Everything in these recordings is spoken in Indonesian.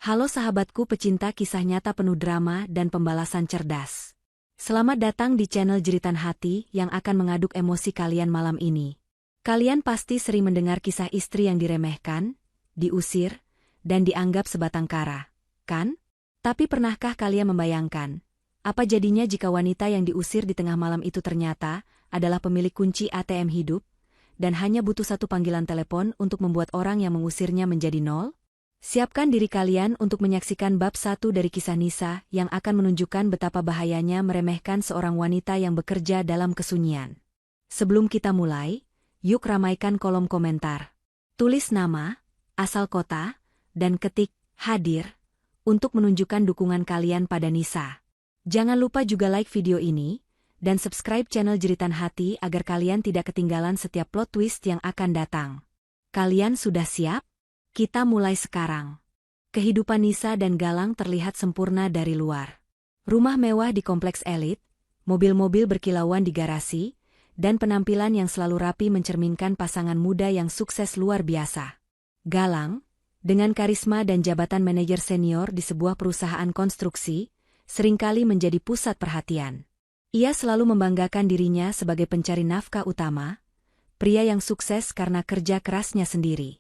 Halo sahabatku pecinta kisah nyata penuh drama dan pembalasan cerdas. Selamat datang di channel Jeritan Hati yang akan mengaduk emosi kalian malam ini. Kalian pasti sering mendengar kisah istri yang diremehkan, diusir, dan dianggap sebatang kara, kan? Tapi pernahkah kalian membayangkan, apa jadinya jika wanita yang diusir di tengah malam itu ternyata adalah pemilik kunci ATM hidup, dan hanya butuh satu panggilan telepon untuk membuat orang yang mengusirnya menjadi nol? Siapkan diri kalian untuk menyaksikan bab 1 dari kisah Nisa yang akan menunjukkan betapa bahayanya meremehkan seorang wanita yang bekerja dalam kesunyian. Sebelum kita mulai, yuk ramaikan kolom komentar. Tulis nama, asal kota, dan ketik hadir untuk menunjukkan dukungan kalian pada Nisa. Jangan lupa juga like video ini, dan subscribe channel Jeritan Hati agar kalian tidak ketinggalan setiap plot twist yang akan datang. Kalian sudah siap? Kita mulai sekarang. Kehidupan Nisa dan Galang terlihat sempurna dari luar. Rumah mewah di kompleks elit, mobil-mobil berkilauan di garasi, dan penampilan yang selalu rapi mencerminkan pasangan muda yang sukses luar biasa. Galang, dengan karisma dan jabatan manajer senior di sebuah perusahaan konstruksi, seringkali menjadi pusat perhatian. Ia selalu membanggakan dirinya sebagai pencari nafkah utama, pria yang sukses karena kerja kerasnya sendiri.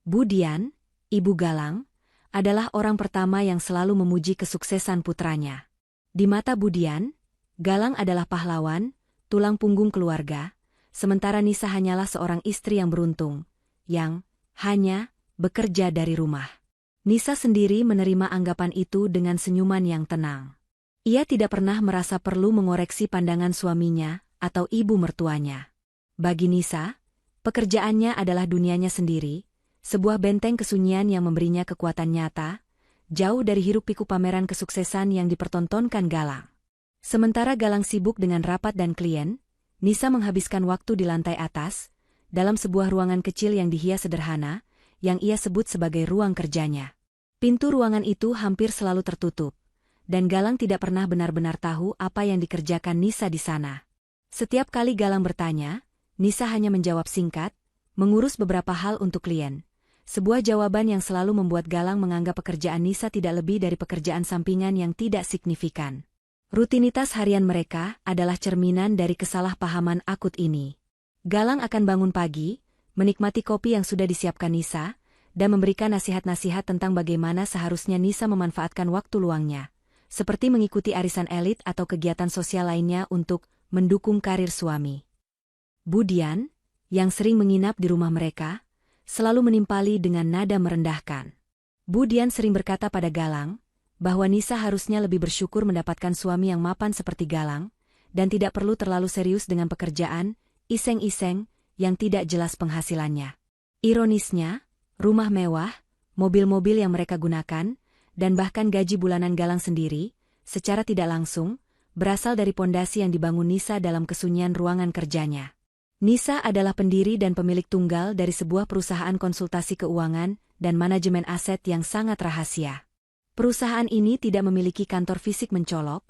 Bu Dian, ibu Galang, adalah orang pertama yang selalu memuji kesuksesan putranya. Di mata Bu Dian, Galang adalah pahlawan, tulang punggung keluarga, sementara Nisa hanyalah seorang istri yang beruntung, yang hanya bekerja dari rumah. Nisa sendiri menerima anggapan itu dengan senyuman yang tenang. Ia tidak pernah merasa perlu mengoreksi pandangan suaminya atau ibu mertuanya. Bagi Nisa, pekerjaannya adalah dunianya sendiri, sebuah benteng kesunyian yang memberinya kekuatan nyata, jauh dari hiruk-pikuk pameran kesuksesan yang dipertontonkan Galang. Sementara Galang sibuk dengan rapat dan klien, Nisa menghabiskan waktu di lantai atas, dalam sebuah ruangan kecil yang dihias sederhana, yang ia sebut sebagai ruang kerjanya. Pintu ruangan itu hampir selalu tertutup, dan Galang tidak pernah benar-benar tahu apa yang dikerjakan Nisa di sana. Setiap kali Galang bertanya, Nisa hanya menjawab singkat, mengurus beberapa hal untuk klien. Sebuah jawaban yang selalu membuat Galang menganggap pekerjaan Nisa tidak lebih dari pekerjaan sampingan yang tidak signifikan. Rutinitas harian mereka adalah cerminan dari kesalahpahaman akut ini. Galang akan bangun pagi, menikmati kopi yang sudah disiapkan Nisa, dan memberikan nasihat-nasihat tentang bagaimana seharusnya Nisa memanfaatkan waktu luangnya, seperti mengikuti arisan elit atau kegiatan sosial lainnya untuk mendukung karir suami. Bu Dian, yang sering menginap di rumah mereka, selalu menimpali dengan nada merendahkan. Bu Dian sering berkata pada Galang, bahwa Nisa harusnya lebih bersyukur mendapatkan suami yang mapan seperti Galang, dan tidak perlu terlalu serius dengan pekerjaan, iseng-iseng, yang tidak jelas penghasilannya. Ironisnya, rumah mewah, mobil-mobil yang mereka gunakan, dan bahkan gaji bulanan Galang sendiri, secara tidak langsung, berasal dari pondasi yang dibangun Nisa dalam kesunyian ruangan kerjanya. Nisa adalah pendiri dan pemilik tunggal dari sebuah perusahaan konsultasi keuangan dan manajemen aset yang sangat rahasia. Perusahaan ini tidak memiliki kantor fisik mencolok,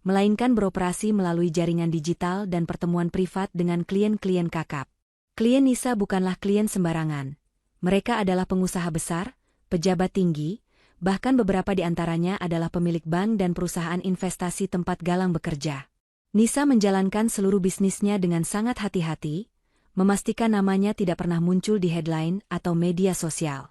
melainkan beroperasi melalui jaringan digital dan pertemuan privat dengan klien-klien kakap. Klien Nisa bukanlah klien sembarangan. Mereka adalah pengusaha besar, pejabat tinggi, bahkan beberapa di antaranya adalah pemilik bank dan perusahaan investasi tempat Galang bekerja. Nisa menjalankan seluruh bisnisnya dengan sangat hati-hati, memastikan namanya tidak pernah muncul di headline atau media sosial.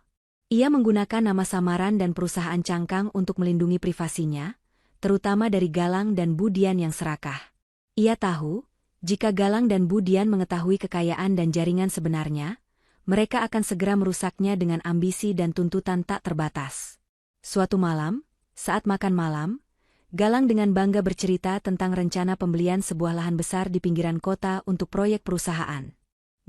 Ia menggunakan nama samaran dan perusahaan cangkang untuk melindungi privasinya, terutama dari Galang dan Bu Dian yang serakah. Ia tahu, jika Galang dan Bu Dian mengetahui kekayaan dan jaringan sebenarnya, mereka akan segera merusaknya dengan ambisi dan tuntutan tak terbatas. Suatu malam, saat makan malam, Galang dengan bangga bercerita tentang rencana pembelian sebuah lahan besar di pinggiran kota untuk proyek perusahaan.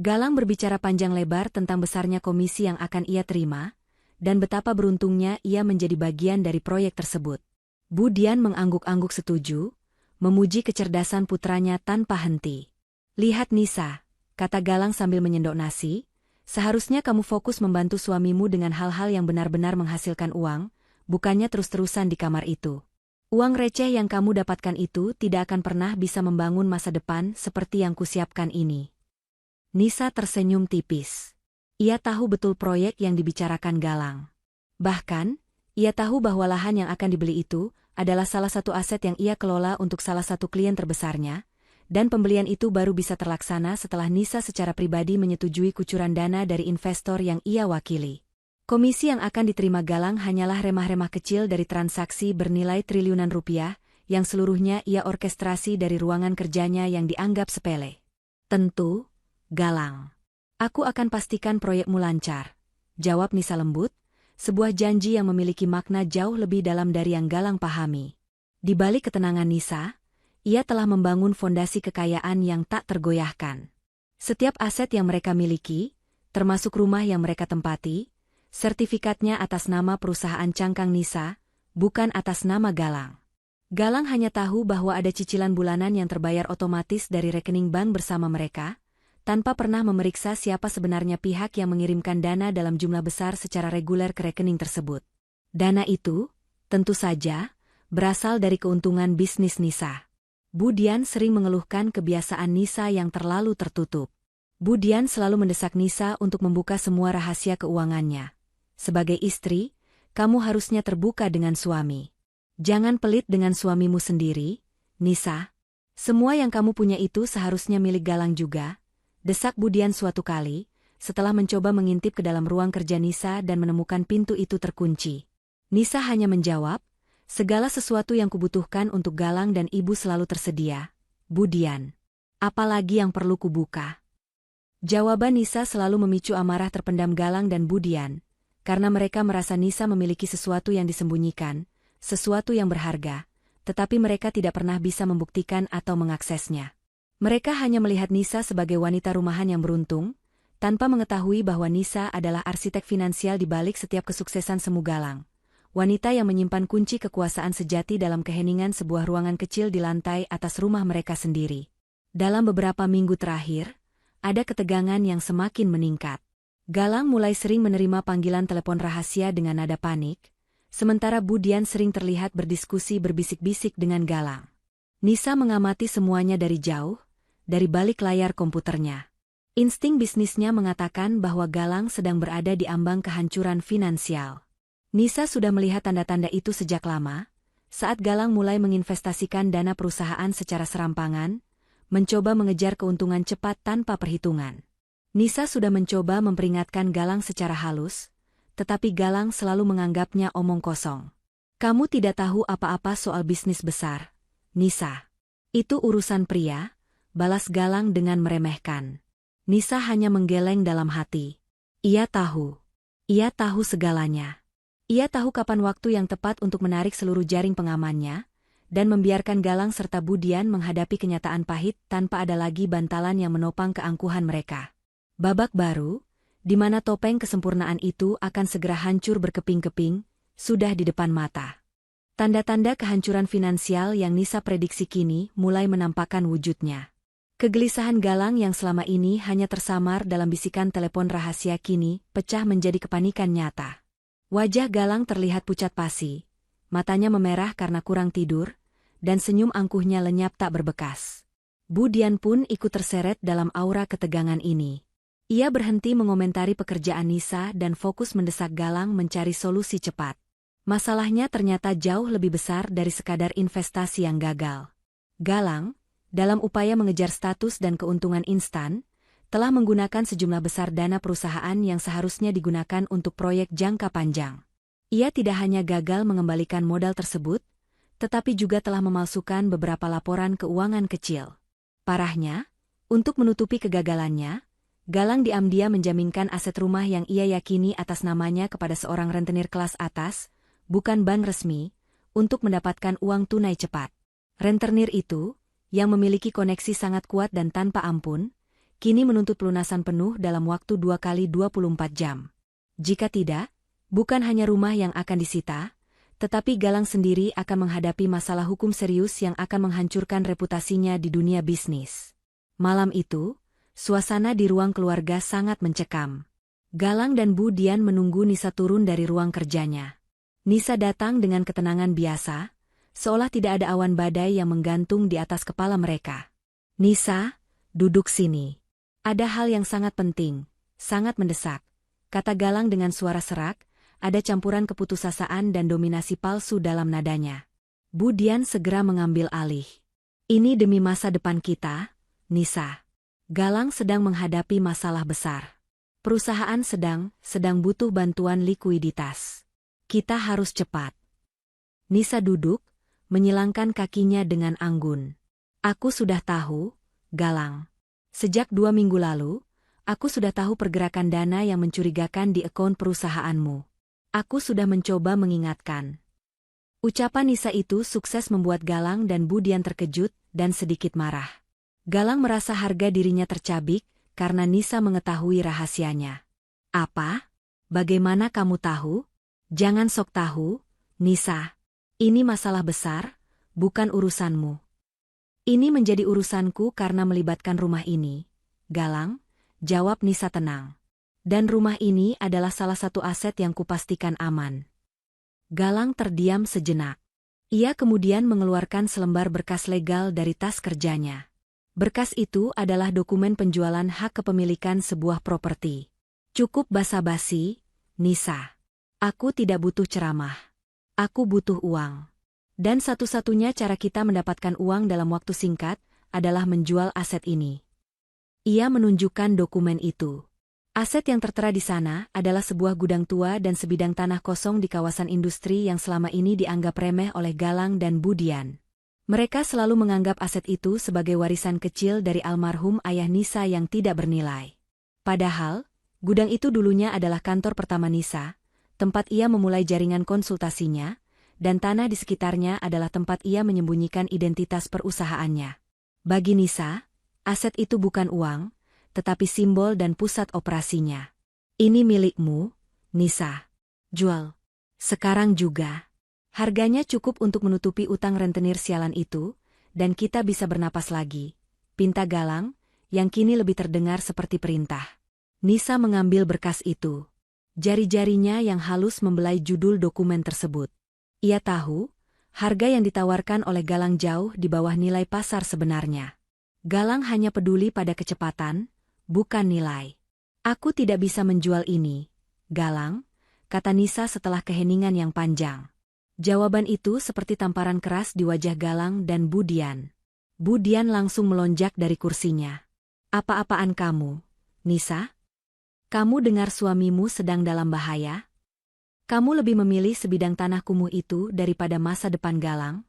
Galang berbicara panjang lebar tentang besarnya komisi yang akan ia terima, dan betapa beruntungnya ia menjadi bagian dari proyek tersebut. Bu Dian mengangguk-angguk setuju, memuji kecerdasan putranya tanpa henti. "Lihat Nisa," kata Galang sambil menyendok nasi, "seharusnya kamu fokus membantu suamimu dengan hal-hal yang benar-benar menghasilkan uang, bukannya terus-terusan di kamar itu. Uang receh yang kamu dapatkan itu tidak akan pernah bisa membangun masa depan seperti yang kusiapkan ini." Nisa tersenyum tipis. Ia tahu betul proyek yang dibicarakan Galang. Bahkan, Ia tahu bahwa lahan yang akan dibeli itu adalah salah satu aset yang ia kelola untuk salah satu klien terbesarnya, dan pembelian itu baru bisa terlaksana setelah Nisa secara pribadi menyetujui kucuran dana dari investor yang ia wakili. Komisi yang akan diterima Galang hanyalah remah-remah kecil dari transaksi bernilai triliunan rupiah, yang seluruhnya ia orkestrasi dari ruangan kerjanya yang dianggap sepele. Tentu, Galang. Aku akan pastikan proyekmu lancar, jawab Nisa lembut, sebuah janji yang memiliki makna jauh lebih dalam dari yang Galang pahami. Di balik ketenangan Nisa, ia telah membangun fondasi kekayaan yang tak tergoyahkan. Setiap aset yang mereka miliki, termasuk rumah yang mereka tempati, sertifikatnya atas nama perusahaan cangkang Nisa, bukan atas nama Galang. Galang hanya tahu bahwa ada cicilan bulanan yang terbayar otomatis dari rekening bank bersama mereka, tanpa pernah memeriksa siapa sebenarnya pihak yang mengirimkan dana dalam jumlah besar secara reguler ke rekening tersebut. Dana itu, tentu saja, berasal dari keuntungan bisnis Nisa. Bu Dian sering mengeluhkan kebiasaan Nisa yang terlalu tertutup. Bu Dian selalu mendesak Nisa untuk membuka semua rahasia keuangannya. Sebagai istri, kamu harusnya terbuka dengan suami. Jangan pelit dengan suamimu sendiri, Nisa. Semua yang kamu punya itu seharusnya milik Galang juga, desak Bu Dian suatu kali, setelah mencoba mengintip ke dalam ruang kerja Nisa dan menemukan pintu itu terkunci. Nisa hanya menjawab, segala sesuatu yang kubutuhkan untuk Galang dan ibu selalu tersedia, Bu Dian. Apalagi yang perlu kubuka? Jawaban Nisa selalu memicu amarah terpendam Galang dan Bu Dian, karena mereka merasa Nisa memiliki sesuatu yang disembunyikan, sesuatu yang berharga, tetapi mereka tidak pernah bisa membuktikan atau mengaksesnya. Mereka hanya melihat Nisa sebagai wanita rumahan yang beruntung, tanpa mengetahui bahwa Nisa adalah arsitek finansial di balik setiap kesuksesan semu Galang. Wanita yang menyimpan kunci kekuasaan sejati dalam keheningan sebuah ruangan kecil di lantai atas rumah mereka sendiri. Dalam beberapa minggu terakhir, ada ketegangan yang semakin meningkat. Galang mulai sering menerima panggilan telepon rahasia dengan nada panik, sementara Bu Dian sering terlihat berdiskusi berbisik-bisik dengan Galang. Nisa mengamati semuanya dari jauh, dari balik layar komputernya. Insting bisnisnya mengatakan bahwa Galang sedang berada di ambang kehancuran finansial. Nisa sudah melihat tanda-tanda itu sejak lama, saat Galang mulai menginvestasikan dana perusahaan secara serampangan, mencoba mengejar keuntungan cepat tanpa perhitungan. Nisa sudah mencoba memperingatkan Galang secara halus, tetapi Galang selalu menganggapnya omong kosong. Kamu tidak tahu apa-apa soal bisnis besar, Nisa. Itu urusan pria, balas Galang dengan meremehkan. Nisa hanya menggeleng dalam hati. Ia tahu segalanya. Ia tahu kapan waktu yang tepat untuk menarik seluruh jaring pengamannya, dan membiarkan Galang serta Bu Dian menghadapi kenyataan pahit tanpa ada lagi bantalan yang menopang keangkuhan mereka. Babak baru, di mana topeng kesempurnaan itu akan segera hancur berkeping-keping, sudah di depan mata. Tanda-tanda kehancuran finansial yang Nisa prediksi kini mulai menampakkan wujudnya. Kegelisahan Galang yang selama ini hanya tersamar dalam bisikan telepon rahasia kini pecah menjadi kepanikan nyata. Wajah Galang terlihat pucat pasi, matanya memerah karena kurang tidur, dan senyum angkuhnya lenyap tak berbekas. Bu Dian pun ikut terseret dalam aura ketegangan ini. Ia berhenti mengomentari pekerjaan Nisa dan fokus mendesak Galang mencari solusi cepat. Masalahnya ternyata jauh lebih besar dari sekadar investasi yang gagal. Galang, dalam upaya mengejar status dan keuntungan instan, telah menggunakan sejumlah besar dana perusahaan yang seharusnya digunakan untuk proyek jangka panjang. Ia tidak hanya gagal mengembalikan modal tersebut, tetapi juga telah memalsukan beberapa laporan keuangan kecil. Parahnya, untuk menutupi kegagalannya, Galang diam-diam menjaminkan aset rumah yang ia yakini atas namanya kepada seorang rentenir kelas atas, bukan bank resmi, untuk mendapatkan uang tunai cepat. Rentenir itu, yang memiliki koneksi sangat kuat dan tanpa ampun, kini menuntut pelunasan penuh dalam waktu 2 kali 24 jam. Jika tidak, bukan hanya rumah yang akan disita, tetapi Galang sendiri akan menghadapi masalah hukum serius yang akan menghancurkan reputasinya di dunia bisnis. Malam itu, suasana di ruang keluarga sangat mencekam. Galang dan Bu Dian menunggu Nisa turun dari ruang kerjanya. Nisa datang dengan ketenangan biasa, seolah tidak ada awan badai yang menggantung di atas kepala mereka. Nisa, duduk sini. Ada hal yang sangat penting, sangat mendesak, kata Galang dengan suara serak, ada campuran keputusasaan dan dominasi palsu dalam nadanya. Bu Dian segera mengambil alih. Ini demi masa depan kita, Nisa. Galang sedang menghadapi masalah besar. Perusahaan sedang butuh bantuan likuiditas. Kita harus cepat. Nisa duduk, menyilangkan kakinya dengan anggun. Aku sudah tahu, Galang. Sejak 2 minggu lalu, aku sudah tahu pergerakan dana yang mencurigakan di akun perusahaanmu. Aku sudah mencoba mengingatkan. Ucapan Nisa itu sukses membuat Galang dan Bu Dian terkejut dan sedikit marah. Galang merasa harga dirinya tercabik karena Nisa mengetahui rahasianya. Apa? Bagaimana kamu tahu? Jangan sok tahu, Nisa. Ini masalah besar, bukan urusanmu. Ini menjadi urusanku karena melibatkan rumah ini. Galang, jawab Nisa tenang. Dan rumah ini adalah salah satu aset yang kupastikan aman. Galang terdiam sejenak. Ia kemudian mengeluarkan selembar berkas legal dari tas kerjanya. Berkas itu adalah dokumen penjualan hak kepemilikan sebuah properti. Cukup basa-basi, Nisa. Aku tidak butuh ceramah. Aku butuh uang. Dan satu-satunya cara kita mendapatkan uang dalam waktu singkat adalah menjual aset ini. Ia menunjukkan dokumen itu. Aset yang tertera di sana adalah sebuah gudang tua dan sebidang tanah kosong di kawasan industri yang selama ini dianggap remeh oleh Galang dan Bu Dian. Mereka selalu menganggap aset itu sebagai warisan kecil dari almarhum ayah Nisa yang tidak bernilai. Padahal, gudang itu dulunya adalah kantor pertama Nisa, tempat ia memulai jaringan konsultasinya, dan tanah di sekitarnya adalah tempat ia menyembunyikan identitas perusahaannya. Bagi Nisa, aset itu bukan uang, tetapi simbol dan pusat operasinya. Ini milikmu, Nisa. Jual. Sekarang juga. Harganya cukup untuk menutupi utang rentenir sialan itu, dan kita bisa bernapas lagi. Pinta Galang, yang kini lebih terdengar seperti perintah. Nisa mengambil berkas itu. Jari-jarinya yang halus membelai judul dokumen tersebut. Ia tahu, harga yang ditawarkan oleh Galang jauh di bawah nilai pasar sebenarnya. Galang hanya peduli pada kecepatan, bukan nilai. Aku tidak bisa menjual ini, Galang, kata Nisa setelah keheningan yang panjang. Jawaban itu seperti tamparan keras di wajah Galang dan Bu Dian. Bu Dian langsung melonjak dari kursinya. Apa-apaan kamu, Nisa? Kamu dengar suamimu sedang dalam bahaya? Kamu lebih memilih sebidang tanah kumuh itu daripada masa depan Galang?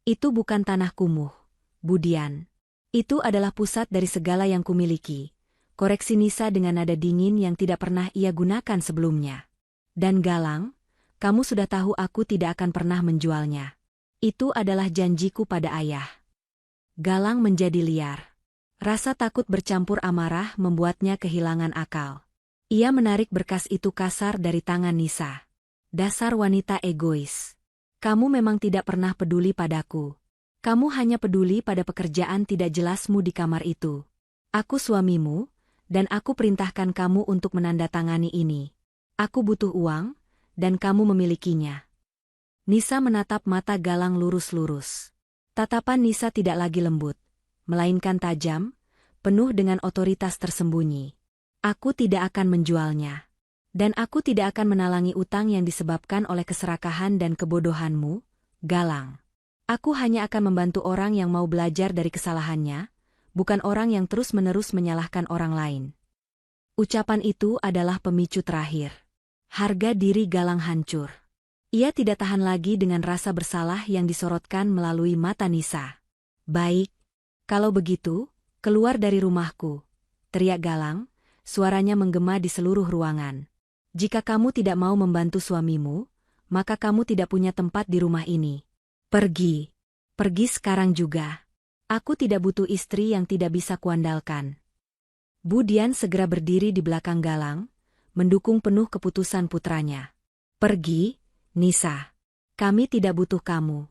Itu bukan tanah kumuh, Bu Dian. Itu adalah pusat dari segala yang kumiliki. Koreksi Nisa dengan nada dingin yang tidak pernah ia gunakan sebelumnya. Dan Galang, kamu sudah tahu aku tidak akan pernah menjualnya. Itu adalah janjiku pada ayah. Galang menjadi liar. Rasa takut bercampur amarah membuatnya kehilangan akal. Ia menarik berkas itu kasar dari tangan Nisa. Dasar wanita egois. Kamu memang tidak pernah peduli padaku. Kamu hanya peduli pada pekerjaan tidak jelasmu di kamar itu. Aku suamimu, dan aku perintahkan kamu untuk menandatangani ini. Aku butuh uang, dan kamu memilikinya. Nisa menatap mata Galang lurus-lurus. Tatapan Nisa tidak lagi lembut, melainkan tajam, penuh dengan otoritas tersembunyi. Aku tidak akan menjualnya. Dan aku tidak akan menalangi utang yang disebabkan oleh keserakahan dan kebodohanmu, Galang. Aku hanya akan membantu orang yang mau belajar dari kesalahannya, bukan orang yang terus-menerus menyalahkan orang lain. Ucapan itu adalah pemicu terakhir. Harga diri Galang hancur. Ia tidak tahan lagi dengan rasa bersalah yang disorotkan melalui mata Nisa. Baik, kalau begitu, keluar dari rumahku, teriak Galang, suaranya menggema di seluruh ruangan. Jika kamu tidak mau membantu suamimu, maka kamu tidak punya tempat di rumah ini. Pergi. Pergi sekarang juga. Aku tidak butuh istri yang tidak bisa kuandalkan. Bu Dian segera berdiri di belakang Galang, mendukung penuh keputusan putranya. Pergi, Nisa. Kami tidak butuh kamu.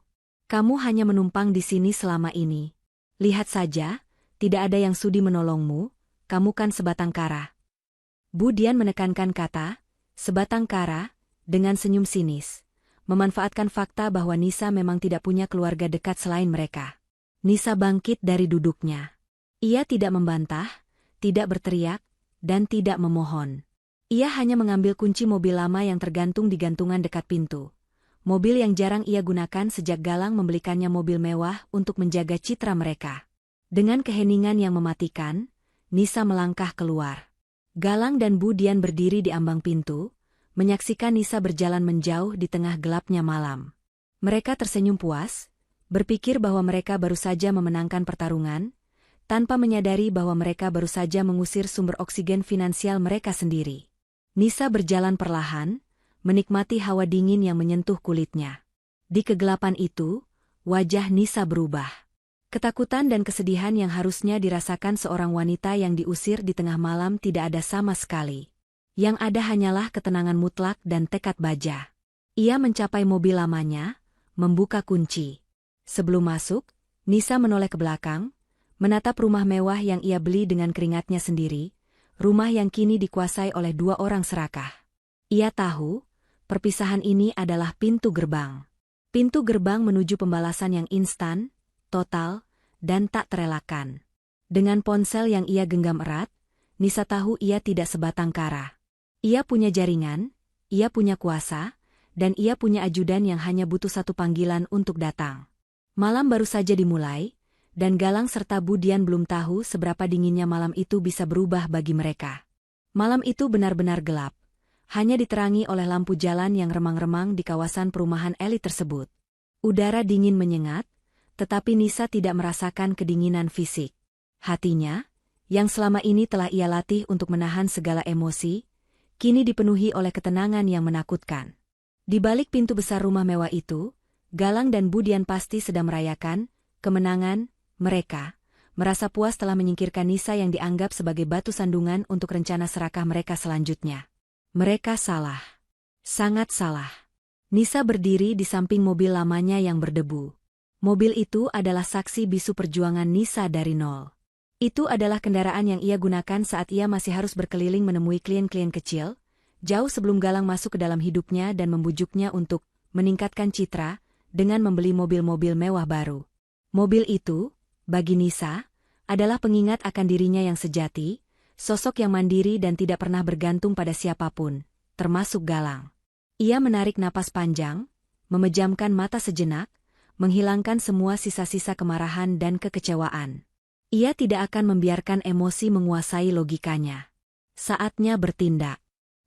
Kamu hanya menumpang di sini selama ini. Lihat saja, tidak ada yang sudi menolongmu, kamu kan sebatang kara. Bu Dian menekankan kata, sebatang kara, dengan senyum sinis. Memanfaatkan fakta bahwa Nisa memang tidak punya keluarga dekat selain mereka. Nisa bangkit dari duduknya. Ia tidak membantah, tidak berteriak, dan tidak memohon. Ia hanya mengambil kunci mobil lama yang tergantung di gantungan dekat pintu. Mobil yang jarang ia gunakan sejak Galang membelikannya mobil mewah untuk menjaga citra mereka. Dengan keheningan yang mematikan, Nisa melangkah keluar. Galang dan Bu Dian berdiri di ambang pintu, menyaksikan Nisa berjalan menjauh di tengah gelapnya malam. Mereka tersenyum puas, berpikir bahwa mereka baru saja memenangkan pertarungan, tanpa menyadari bahwa mereka baru saja mengusir sumber oksigen finansial mereka sendiri. Nisa berjalan perlahan, menikmati hawa dingin yang menyentuh kulitnya. Di kegelapan itu, wajah Nisa berubah. Ketakutan dan kesedihan yang harusnya dirasakan seorang wanita yang diusir di tengah malam tidak ada sama sekali. Yang ada hanyalah ketenangan mutlak dan tekad baja. Ia mencapai mobil lamanya, membuka kunci. Sebelum masuk, Nisa menoleh ke belakang, menatap rumah mewah yang ia beli dengan keringatnya sendiri, rumah yang kini dikuasai oleh 2 orang serakah. Ia tahu, perpisahan ini adalah pintu gerbang. Pintu gerbang menuju pembalasan yang instan, total, dan tak terelakkan. Dengan ponsel yang ia genggam erat, Nisa tahu ia tidak sebatang kara. Ia punya jaringan, ia punya kuasa, dan ia punya ajudan yang hanya butuh satu panggilan untuk datang. Malam baru saja dimulai, dan Galang serta Bu Dian belum tahu seberapa dinginnya malam itu bisa berubah bagi mereka. Malam itu benar-benar gelap. Hanya diterangi oleh lampu jalan yang remang-remang di kawasan perumahan elit tersebut. Udara dingin menyengat, tetapi Nisa tidak merasakan kedinginan fisik. Hatinya, yang selama ini telah ia latih untuk menahan segala emosi, kini dipenuhi oleh ketenangan yang menakutkan. Di balik pintu besar rumah mewah itu, Galang dan Bu Dian pasti sedang merayakan kemenangan mereka, merasa puas telah menyingkirkan Nisa yang dianggap sebagai batu sandungan untuk rencana serakah mereka selanjutnya. Mereka salah. Sangat salah. Nisa berdiri di samping mobil lamanya yang berdebu. Mobil itu adalah saksi bisu perjuangan Nisa dari nol. Itu adalah kendaraan yang ia gunakan saat ia masih harus berkeliling menemui klien-klien kecil, jauh sebelum Galang masuk ke dalam hidupnya dan membujuknya untuk meningkatkan citra dengan membeli mobil-mobil mewah baru. Mobil itu, bagi Nisa, adalah pengingat akan dirinya yang sejati, sosok yang mandiri dan tidak pernah bergantung pada siapapun, termasuk Galang. Ia menarik napas panjang, memejamkan mata sejenak, menghilangkan semua sisa-sisa kemarahan dan kekecewaan. Ia tidak akan membiarkan emosi menguasai logikanya. Saatnya bertindak.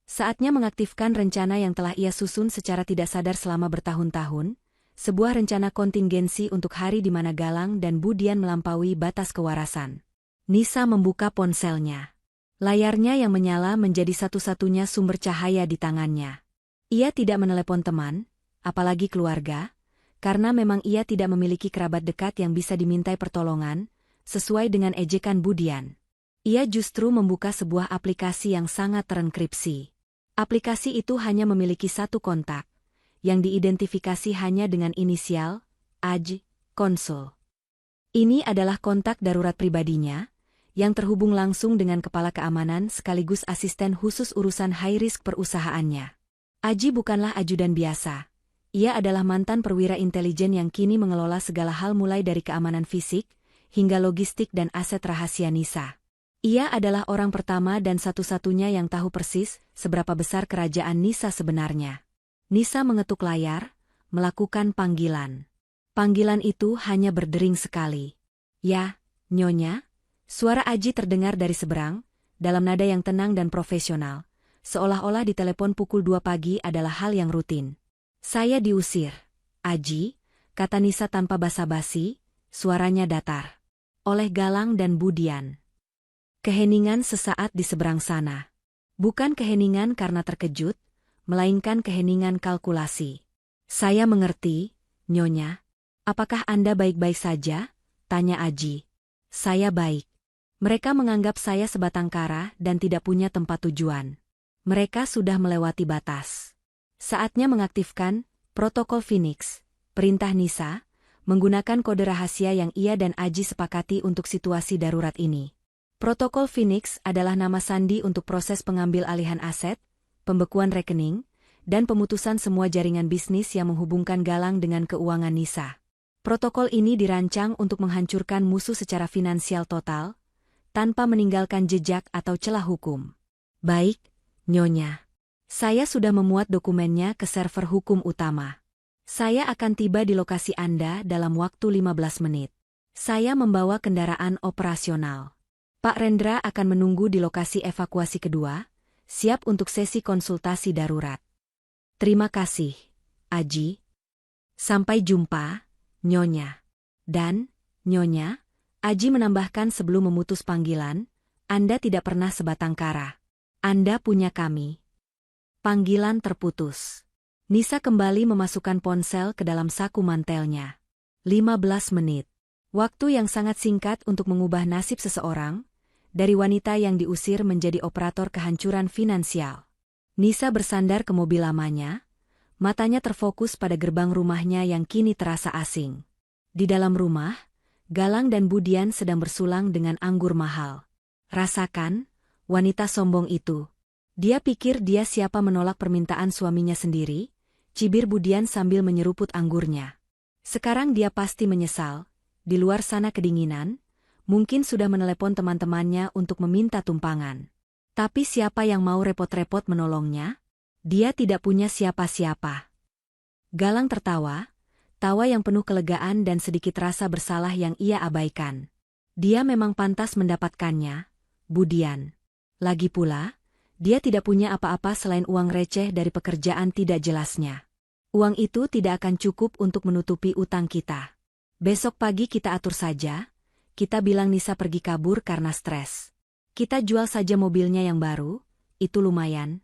Saatnya mengaktifkan rencana yang telah ia susun secara tidak sadar selama bertahun-tahun, sebuah rencana kontingensi untuk hari di mana Galang dan Bu Dian melampaui batas kewarasan. Nisa membuka ponselnya. Layarnya yang menyala menjadi satu-satunya sumber cahaya di tangannya. Ia tidak menelepon teman, apalagi keluarga, karena memang ia tidak memiliki kerabat dekat yang bisa dimintai pertolongan, sesuai dengan ejekan Bu Dian. Ia justru membuka sebuah aplikasi yang sangat terenkripsi. Aplikasi itu hanya memiliki satu kontak, yang diidentifikasi hanya dengan inisial, AJ, Konsul. Ini adalah kontak darurat pribadinya, yang terhubung langsung dengan kepala keamanan sekaligus asisten khusus urusan high-risk perusahaannya. Aji bukanlah ajudan biasa. Ia adalah mantan perwira intelijen yang kini mengelola segala hal mulai dari keamanan fisik, hingga logistik dan aset rahasia Nisa. Ia adalah orang pertama dan satu-satunya yang tahu persis seberapa besar kerajaan Nisa sebenarnya. Nisa mengetuk layar, melakukan panggilan. Panggilan itu hanya berdering sekali. Ya, Nyonya. Suara Aji terdengar dari seberang, dalam nada yang tenang dan profesional, seolah-olah ditelepon pukul 2 pagi adalah hal yang rutin. Saya diusir. Aji, kata Nisa tanpa basa-basi, suaranya datar. Oleh Galang dan Bu Dian. Keheningan sesaat di seberang sana. Bukan keheningan karena terkejut, melainkan keheningan kalkulasi. Saya mengerti, Nyonya. Apakah Anda baik-baik saja? Tanya Aji. Saya baik. Mereka menganggap saya sebatang kara dan tidak punya tempat tujuan. Mereka sudah melewati batas. Saatnya mengaktifkan protokol Phoenix, perintah Nisa, menggunakan kode rahasia yang ia dan Aji sepakati untuk situasi darurat ini. Protokol Phoenix adalah nama sandi untuk proses pengambil alihan aset, pembekuan rekening, dan pemutusan semua jaringan bisnis yang menghubungkan Galang dengan keuangan Nisa. Protokol ini dirancang untuk menghancurkan musuh secara finansial total, tanpa meninggalkan jejak atau celah hukum. Baik, Nyonya. Saya sudah memuat dokumennya ke server hukum utama. Saya akan tiba di lokasi Anda dalam waktu 15 menit. Saya membawa kendaraan operasional. Pak Rendra akan menunggu di lokasi evakuasi kedua, siap untuk sesi konsultasi darurat. Terima kasih, Aji. Sampai jumpa, Nyonya. Dan, Nyonya, Aji menambahkan sebelum memutus panggilan, Anda tidak pernah sebatang kara. Anda punya kami. Panggilan terputus. Nisa kembali memasukkan ponsel ke dalam saku mantelnya. 15 menit. Waktu yang sangat singkat untuk mengubah nasib seseorang, dari wanita yang diusir menjadi operator kehancuran finansial. Nisa bersandar ke mobil lamanya, matanya terfokus pada gerbang rumahnya yang kini terasa asing. Di dalam rumah, Galang dan Budian sedang bersulang dengan anggur mahal. Rasakan, wanita sombong itu. Dia pikir dia siapa menolak permintaan suaminya sendiri, cibir Budian sambil menyeruput anggurnya. Sekarang dia pasti menyesal, di luar sana kedinginan, mungkin sudah menelepon teman-temannya untuk meminta tumpangan. Tapi siapa yang mau repot-repot menolongnya? Dia tidak punya siapa-siapa. Galang tertawa, tawa yang penuh kelegaan dan sedikit rasa bersalah yang ia abaikan. Dia memang pantas mendapatkannya, Budian. Lagi pula, dia tidak punya apa-apa selain uang receh dari pekerjaan tidak jelasnya. Uang itu tidak akan cukup untuk menutupi utang kita. Besok pagi kita atur saja, kita bilang Nisa pergi kabur karena stres. Kita jual saja mobilnya yang baru, itu lumayan.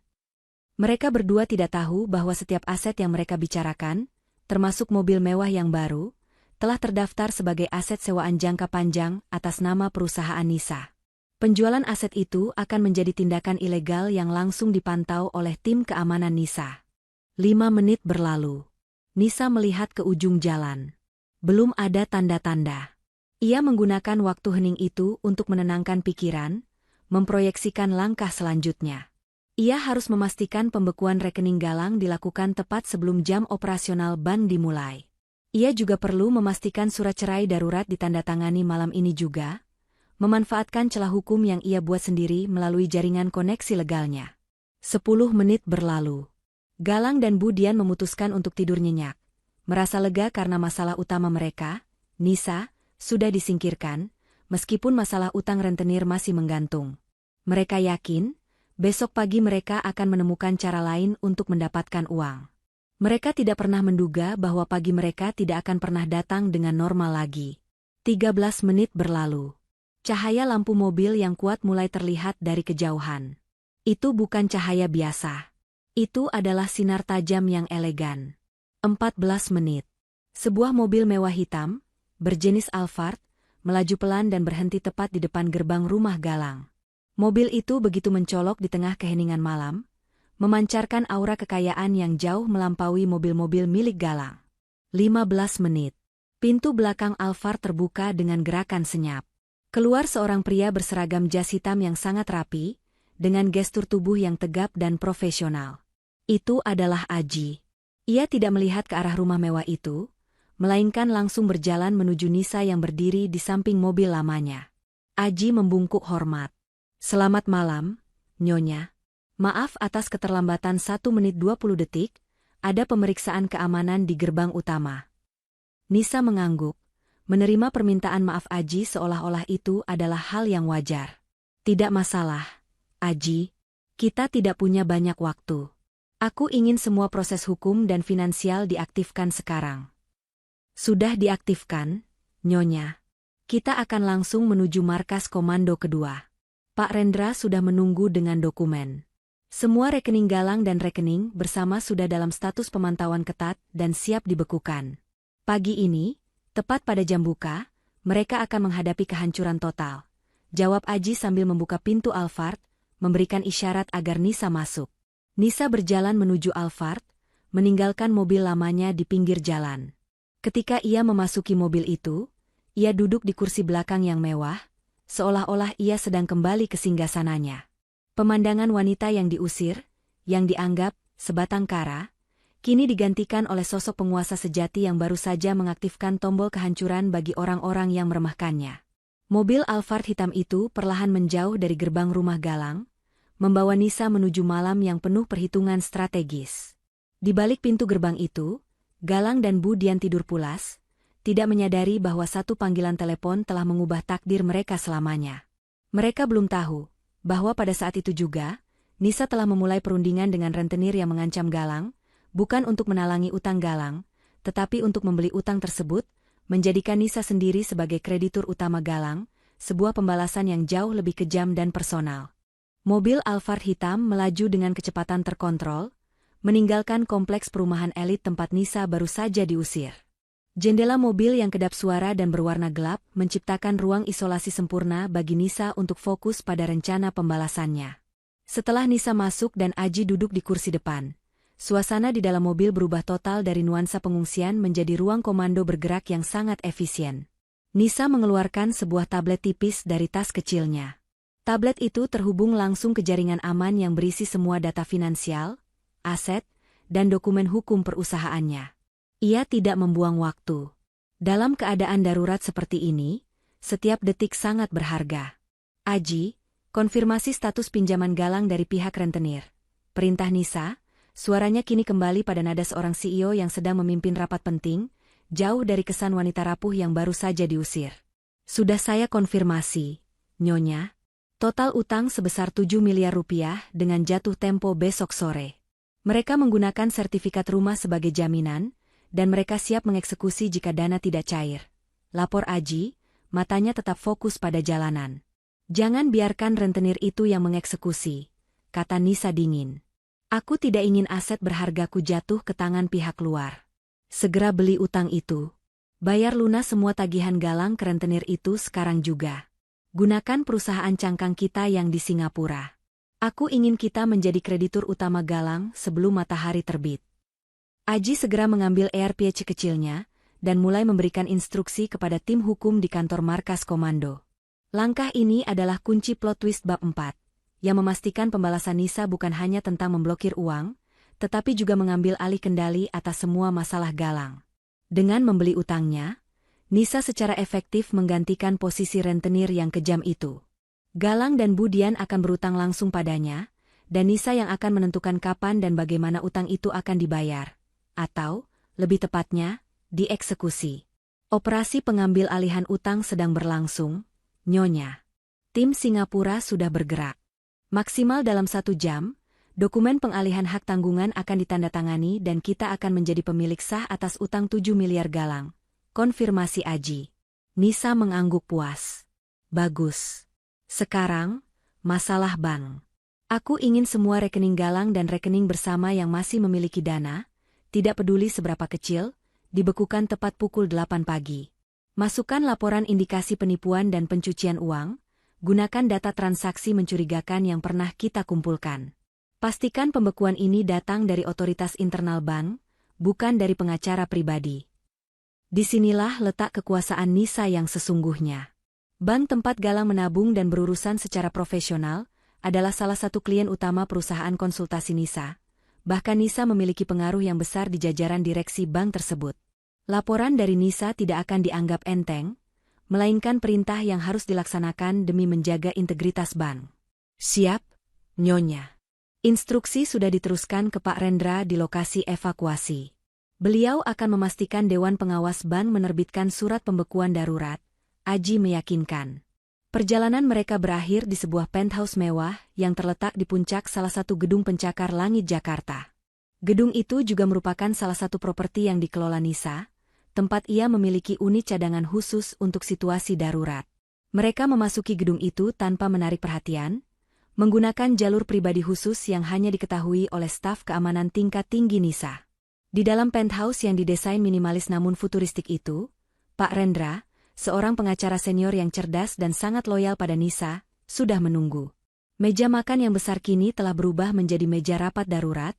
Mereka berdua tidak tahu bahwa setiap aset yang mereka bicarakan, termasuk mobil mewah yang baru, telah terdaftar sebagai aset sewaan jangka panjang atas nama perusahaan Nisa. Penjualan aset itu akan menjadi tindakan ilegal yang langsung dipantau oleh tim keamanan Nisa. 5 menit berlalu. Nisa melihat ke ujung jalan. Belum ada tanda-tanda. Ia menggunakan waktu hening itu untuk menenangkan pikiran, memproyeksikan langkah selanjutnya. Ia harus memastikan pembekuan rekening Galang dilakukan tepat sebelum jam operasional bank dimulai. Ia juga perlu memastikan surat cerai darurat ditandatangani malam ini juga, memanfaatkan celah hukum yang ia buat sendiri melalui jaringan koneksi legalnya. 10 menit berlalu. Galang dan Budian memutuskan untuk tidur nyenyak. Merasa lega karena masalah utama mereka, Nisa, sudah disingkirkan, meskipun masalah utang rentenir masih menggantung. Mereka yakin, besok pagi mereka akan menemukan cara lain untuk mendapatkan uang. Mereka tidak pernah menduga bahwa pagi mereka tidak akan pernah datang dengan normal lagi. 13 menit berlalu. Cahaya lampu mobil yang kuat mulai terlihat dari kejauhan. Itu bukan cahaya biasa. Itu adalah sinar tajam yang elegan. 14 menit. Sebuah mobil mewah hitam, berjenis Alphard, melaju pelan dan berhenti tepat di depan gerbang rumah Galang. Mobil itu begitu mencolok di tengah keheningan malam, memancarkan aura kekayaan yang jauh melampaui mobil-mobil milik Galang. 15 menit. Pintu belakang Alphard terbuka dengan gerakan senyap. Keluar seorang pria berseragam jas hitam yang sangat rapi, dengan gestur tubuh yang tegap dan profesional. Itu adalah Aji. Ia tidak melihat ke arah rumah mewah itu, melainkan langsung berjalan menuju Nisa yang berdiri di samping mobil lamanya. Aji membungkuk hormat. Selamat malam, Nyonya. Maaf atas keterlambatan 1 menit 20 detik, ada pemeriksaan keamanan di gerbang utama. Nisa mengangguk, menerima permintaan maaf Aji seolah-olah itu adalah hal yang wajar. Tidak masalah, Aji. Kita tidak punya banyak waktu. Aku ingin semua proses hukum dan finansial diaktifkan sekarang. Sudah diaktifkan, Nyonya. Kita akan langsung menuju markas komando kedua. Pak Rendra sudah menunggu dengan dokumen. Semua rekening Galang dan rekening bersama sudah dalam status pemantauan ketat dan siap dibekukan. Pagi ini, tepat pada jam buka, mereka akan menghadapi kehancuran total. Jawab Aji sambil membuka pintu Alphard, memberikan isyarat agar Nisa masuk. Nisa berjalan menuju Alphard, meninggalkan mobil lamanya di pinggir jalan. Ketika ia memasuki mobil itu, ia duduk di kursi belakang yang mewah, seolah-olah ia sedang kembali ke singgasananya. Pemandangan wanita yang diusir, yang dianggap sebatang kara, kini digantikan oleh sosok penguasa sejati yang baru saja mengaktifkan tombol kehancuran bagi orang-orang yang meremehkannya. Mobil Alphard hitam itu perlahan menjauh dari gerbang rumah Galang, membawa Nisa menuju malam yang penuh perhitungan strategis. Di balik pintu gerbang itu, Galang dan Bu Dian tidur pulas, tidak menyadari bahwa satu panggilan telepon telah mengubah takdir mereka selamanya. Mereka belum tahu bahwa pada saat itu juga, Nisa telah memulai perundingan dengan rentenir yang mengancam Galang, bukan untuk menalangi utang Galang, tetapi untuk membeli utang tersebut, menjadikan Nisa sendiri sebagai kreditur utama Galang, sebuah pembalasan yang jauh lebih kejam dan personal. Mobil Alphard hitam melaju dengan kecepatan terkontrol, meninggalkan kompleks perumahan elit tempat Nisa baru saja diusir. Jendela mobil yang kedap suara dan berwarna gelap menciptakan ruang isolasi sempurna bagi Nisa untuk fokus pada rencana pembalasannya. Setelah Nisa masuk dan Aji duduk di kursi depan, suasana di dalam mobil berubah total dari nuansa pengungsian menjadi ruang komando bergerak yang sangat efisien. Nisa mengeluarkan sebuah tablet tipis dari tas kecilnya. Tablet itu terhubung langsung ke jaringan aman yang berisi semua data finansial, aset, dan dokumen hukum perusahaannya. Ia tidak membuang waktu. Dalam keadaan darurat seperti ini, setiap detik sangat berharga. Aji, konfirmasi status pinjaman Galang dari pihak rentenir. Perintah Nisa, suaranya kini kembali pada nada seorang CEO yang sedang memimpin rapat penting, jauh dari kesan wanita rapuh yang baru saja diusir. Sudah saya konfirmasi, Nyonya. Total utang sebesar 7 miliar rupiah dengan jatuh tempo besok sore. Mereka menggunakan sertifikat rumah sebagai jaminan, dan mereka siap mengeksekusi jika dana tidak cair. Lapor Aji, matanya tetap fokus pada jalanan. Jangan biarkan rentenir itu yang mengeksekusi, kata Nisa dingin. Aku tidak ingin aset berhargaku jatuh ke tangan pihak luar. Segera beli utang itu. Bayar lunas semua tagihan Galang ke rentenir itu sekarang juga. Gunakan perusahaan cangkang kita yang di Singapura. Aku ingin kita menjadi kreditur utama Galang sebelum matahari terbit. Aji segera mengambil AirPods kecilnya, dan mulai memberikan instruksi kepada tim hukum di kantor markas komando. Langkah ini adalah kunci plot twist bab 4, yang memastikan pembalasan Nisa bukan hanya tentang memblokir uang, tetapi juga mengambil alih kendali atas semua masalah Galang. Dengan membeli utangnya, Nisa secara efektif menggantikan posisi rentenir yang kejam itu. Galang dan Bu Dian akan berutang langsung padanya, dan Nisa yang akan menentukan kapan dan bagaimana utang itu akan dibayar. Atau, lebih tepatnya, dieksekusi. Operasi pengambil alihan utang sedang berlangsung, Nyonya. Tim Singapura sudah bergerak. Maksimal dalam 1 jam, dokumen pengalihan hak tanggungan akan ditandatangani dan kita akan menjadi pemilik sah atas utang 7 miliar Galang. Konfirmasi Aji. Nisa mengangguk puas. Bagus. Sekarang, masalah bank. Aku ingin semua rekening Galang dan rekening bersama yang masih memiliki dana, tidak peduli seberapa kecil, dibekukan tepat pukul 8 pagi. Masukkan laporan indikasi penipuan dan pencucian uang, gunakan data transaksi mencurigakan yang pernah kita kumpulkan. Pastikan pembekuan ini datang dari otoritas internal bank, bukan dari pengacara pribadi. Disinilah letak kekuasaan Nisa yang sesungguhnya. Bank tempat Galang menabung dan berurusan secara profesional adalah salah satu klien utama perusahaan konsultasi Nisa. Bahkan Nisa memiliki pengaruh yang besar di jajaran direksi bank tersebut. Laporan dari Nisa tidak akan dianggap enteng, melainkan perintah yang harus dilaksanakan demi menjaga integritas bank. Siap, Nyonya. Instruksi sudah diteruskan ke Pak Rendra di lokasi evakuasi. Beliau akan memastikan Dewan Pengawas Bank menerbitkan surat pembekuan darurat, Aji meyakinkan. Perjalanan mereka berakhir di sebuah penthouse mewah yang terletak di puncak salah satu gedung pencakar langit Jakarta. Gedung itu juga merupakan salah satu properti yang dikelola Nisa, tempat ia memiliki unit cadangan khusus untuk situasi darurat. Mereka memasuki gedung itu tanpa menarik perhatian, menggunakan jalur pribadi khusus yang hanya diketahui oleh staf keamanan tingkat tinggi Nisa. Di dalam penthouse yang didesain minimalis namun futuristik itu, Pak Rendra, seorang pengacara senior yang cerdas dan sangat loyal pada Nisa, sudah menunggu. Meja makan yang besar kini telah berubah menjadi meja rapat darurat,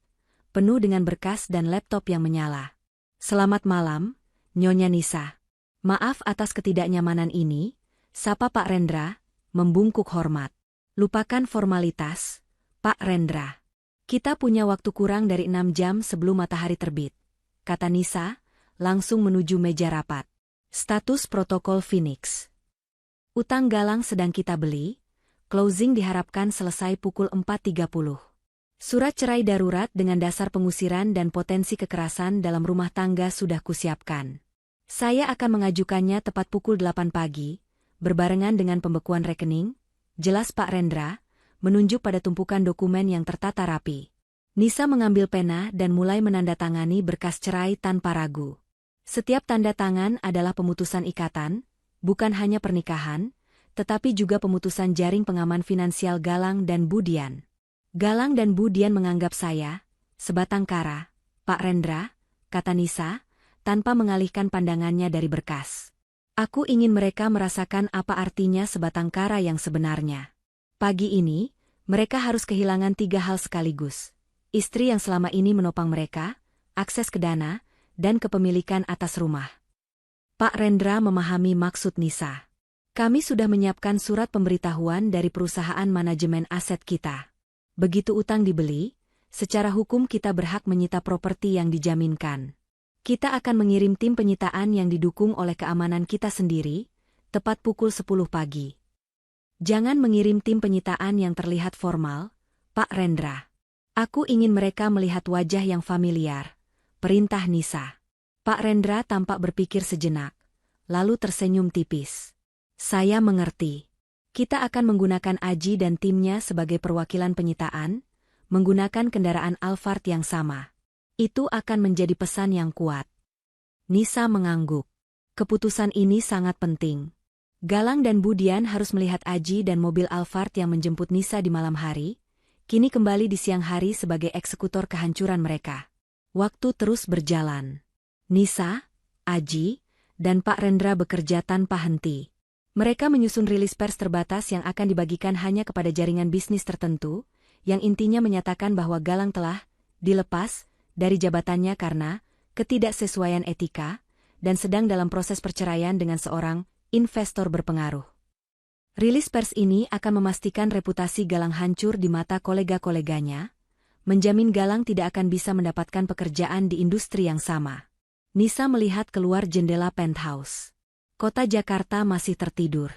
penuh dengan berkas dan laptop yang menyala. Selamat malam, Nyonya Nisa. Maaf atas ketidaknyamanan ini, sapa Pak Rendra, membungkuk hormat. Lupakan formalitas, Pak Rendra. Kita punya waktu kurang dari 6 jam sebelum matahari terbit, kata Nisa, langsung menuju meja rapat. Status protokol Phoenix. Utang Galang sedang kita beli, Closing diharapkan selesai pukul 4.30. Surat cerai darurat dengan dasar pengusiran dan potensi kekerasan dalam rumah tangga sudah kusiapkan. Saya akan mengajukannya tepat pukul 8 pagi, berbarengan dengan pembekuan rekening, jelas Pak Rendra, menunjuk pada tumpukan dokumen yang tertata rapi. Nisa mengambil pena dan mulai menandatangani berkas cerai tanpa ragu. Setiap tanda tangan adalah pemutusan ikatan, bukan hanya pernikahan, tetapi juga pemutusan jaring pengaman finansial Galang dan Budian. Galang dan Budian menganggap saya, sebatang kara, Pak Rendra, kata Nisa, tanpa mengalihkan pandangannya dari berkas. Aku ingin mereka merasakan apa artinya sebatang kara yang sebenarnya. Pagi ini, mereka harus kehilangan 3 hal sekaligus. Istri yang selama ini menopang mereka, akses ke dana, dan kepemilikan atas rumah. Pak Rendra memahami maksud Nisa. Kami sudah menyiapkan surat pemberitahuan dari perusahaan manajemen aset kita. Begitu utang dibeli, secara hukum kita berhak menyita properti yang dijaminkan. Kita akan mengirim tim penyitaan yang didukung oleh keamanan kita sendiri, tepat pukul 10 pagi. Jangan mengirim tim penyitaan yang terlihat formal, Pak Rendra. Aku ingin mereka melihat wajah yang familiar, perintah Nisa. Pak Rendra tampak berpikir sejenak, lalu tersenyum tipis. Saya mengerti. Kita akan menggunakan Aji dan timnya sebagai perwakilan penyitaan, menggunakan kendaraan Alphard yang sama. Itu akan menjadi pesan yang kuat. Nisa mengangguk. Keputusan ini sangat penting. Galang dan Budian harus melihat Aji dan mobil Alphard yang menjemput Nisa di malam hari, kini kembali di siang hari sebagai eksekutor kehancuran mereka. Waktu terus berjalan. Nisa, Aji, dan Pak Rendra bekerja tanpa henti. Mereka menyusun rilis pers terbatas yang akan dibagikan hanya kepada jaringan bisnis tertentu, yang intinya menyatakan bahwa Galang telah dilepas dari jabatannya karena ketidaksesuaian etika, dan sedang dalam proses perceraian dengan seorang investor berpengaruh. Rilis pers ini akan memastikan reputasi Galang hancur di mata kolega-koleganya, menjamin Galang tidak akan bisa mendapatkan pekerjaan di industri yang sama. Nisa melihat keluar jendela penthouse. Kota Jakarta masih tertidur.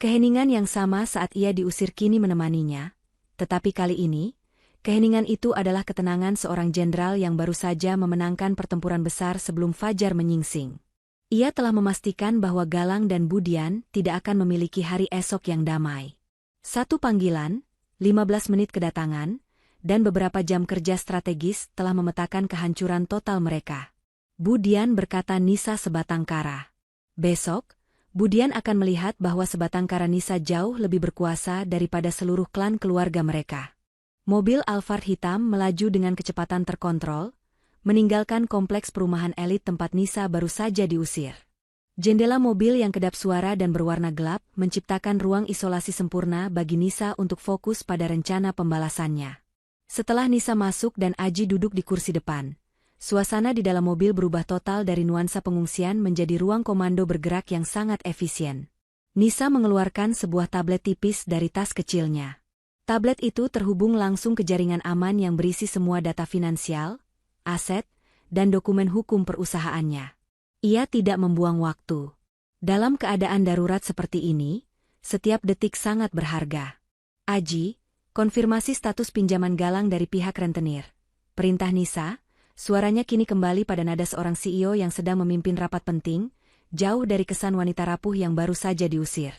Keheningan yang sama saat ia diusir kini menemaninya, tetapi kali ini, keheningan itu adalah ketenangan seorang jenderal yang baru saja memenangkan pertempuran besar sebelum fajar menyingsing. Ia telah memastikan bahwa Galang dan Budian tidak akan memiliki hari esok yang damai. 1 panggilan, 15 menit kedatangan, dan beberapa jam kerja strategis telah memetakan kehancuran total mereka. Budian berkata Nisa sebatang kara. Besok, Budian akan melihat bahwa sebatang kara Nisa jauh lebih berkuasa daripada seluruh klan keluarga mereka. Mobil Alphard hitam melaju dengan kecepatan terkontrol, meninggalkan kompleks perumahan elit tempat Nisa baru saja diusir. Jendela mobil yang kedap suara dan berwarna gelap menciptakan ruang isolasi sempurna bagi Nisa untuk fokus pada rencana pembalasannya. Setelah Nisa masuk dan Aji duduk di kursi depan, suasana di dalam mobil berubah total dari nuansa pengungsian menjadi ruang komando bergerak yang sangat efisien. Nisa mengeluarkan sebuah tablet tipis dari tas kecilnya. Tablet itu terhubung langsung ke jaringan aman yang berisi semua data finansial, aset, dan dokumen hukum perusahaannya. Ia tidak membuang waktu. Dalam keadaan darurat seperti ini, setiap detik sangat berharga. Aji, konfirmasi status pinjaman Galang dari pihak rentenir. Perintah Nisa. Suaranya kini kembali pada nada seorang CEO yang sedang memimpin rapat penting, jauh dari kesan wanita rapuh yang baru saja diusir.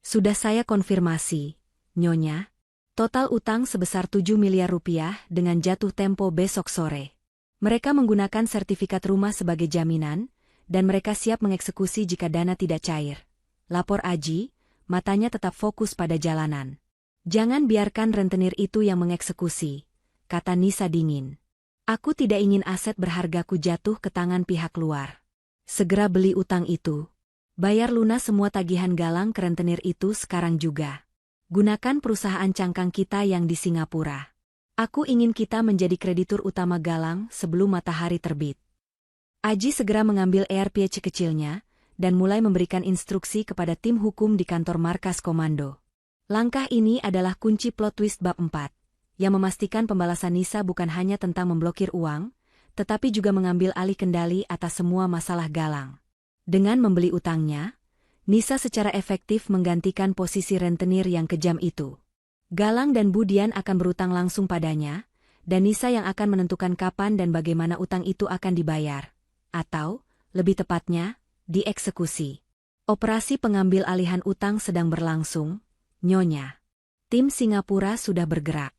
Sudah saya konfirmasi, Nyonya. Total utang sebesar 7 miliar rupiah dengan jatuh tempo besok sore. Mereka menggunakan sertifikat rumah sebagai jaminan, dan mereka siap mengeksekusi jika dana tidak cair. Lapor Aji, matanya tetap fokus pada jalanan. Jangan biarkan rentenir itu yang mengeksekusi, kata Nisa dingin. Aku tidak ingin aset berhargaku jatuh ke tangan pihak luar. Segera beli utang itu. Bayar lunas semua tagihan Galang ke rentenir itu sekarang juga. Gunakan perusahaan cangkang kita yang di Singapura. Aku ingin kita menjadi kreditur utama Galang sebelum matahari terbit. Aji segera mengambil AirPods kecilnya, dan mulai memberikan instruksi kepada tim hukum di kantor markas komando. Langkah ini adalah kunci plot twist bab 4. Yang memastikan pembalasan Nisa bukan hanya tentang memblokir uang, tetapi juga mengambil alih kendali atas semua masalah Galang. Dengan membeli utangnya, Nisa secara efektif menggantikan posisi rentenir yang kejam itu. Galang dan Budian akan berutang langsung padanya, dan Nisa yang akan menentukan kapan dan bagaimana utang itu akan dibayar. Atau, lebih tepatnya, dieksekusi. Operasi pengambil alihan utang sedang berlangsung, Nyonya. Tim Singapura sudah bergerak.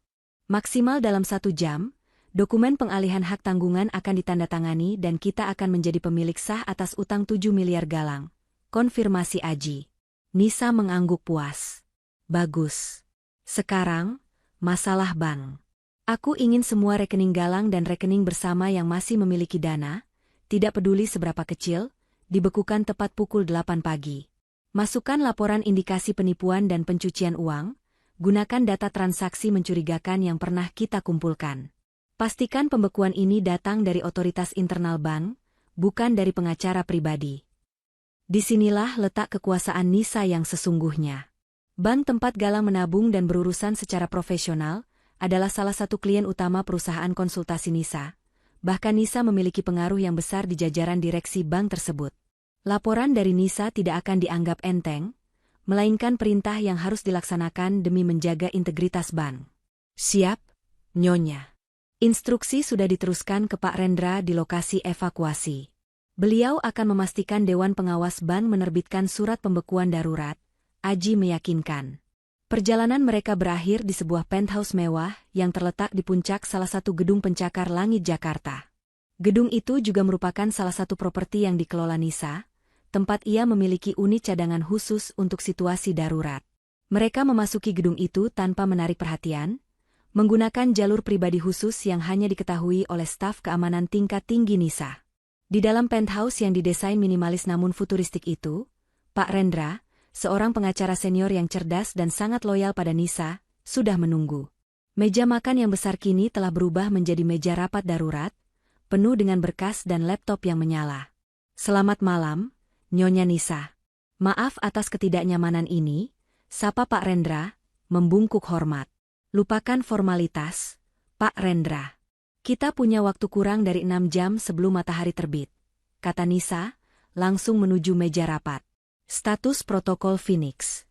Maksimal dalam 1 jam, dokumen pengalihan hak tanggungan akan ditandatangani dan kita akan menjadi pemilik sah atas utang 7 miliar Galang. Konfirmasi Aji. Nisa mengangguk puas. Bagus. Sekarang, masalah bank. Aku ingin semua rekening Galang dan rekening bersama yang masih memiliki dana, tidak peduli seberapa kecil, dibekukan tepat pukul 8 pagi. Masukkan laporan indikasi penipuan dan pencucian uang, gunakan data transaksi mencurigakan yang pernah kita kumpulkan. Pastikan pembekuan ini datang dari otoritas internal bank, bukan dari pengacara pribadi. Disinilah letak kekuasaan Nisa yang sesungguhnya. Bank tempat Galang menabung dan berurusan secara profesional, adalah salah satu klien utama perusahaan konsultasi Nisa. Bahkan Nisa memiliki pengaruh yang besar di jajaran direksi bank tersebut. Laporan dari Nisa tidak akan dianggap enteng, melainkan perintah yang harus dilaksanakan demi menjaga integritas bank. Siap, Nyonya. Instruksi sudah diteruskan ke Pak Rendra di lokasi evakuasi. Beliau akan memastikan Dewan Pengawas Bank menerbitkan surat pembekuan darurat, Aji meyakinkan. Perjalanan mereka berakhir di sebuah penthouse mewah yang terletak di puncak salah satu gedung pencakar langit Jakarta. Gedung itu juga merupakan salah satu properti yang dikelola Nisa, tempat ia memiliki unit cadangan khusus untuk situasi darurat. Mereka memasuki gedung itu tanpa menarik perhatian, menggunakan jalur pribadi khusus yang hanya diketahui oleh staf keamanan tingkat tinggi Nisa. Di dalam penthouse yang didesain minimalis namun futuristik itu, Pak Rendra, seorang pengacara senior yang cerdas dan sangat loyal pada Nisa, sudah menunggu. Meja makan yang besar kini telah berubah menjadi meja rapat darurat, penuh dengan berkas dan laptop yang menyala. Selamat malam, Nyonya Nisa. Maaf atas ketidaknyamanan ini, sapa Pak Rendra, membungkuk hormat. Lupakan formalitas, Pak Rendra. Kita punya waktu kurang dari 6 jam sebelum matahari terbit, kata Nisa, langsung menuju meja rapat. Status protokol Phoenix.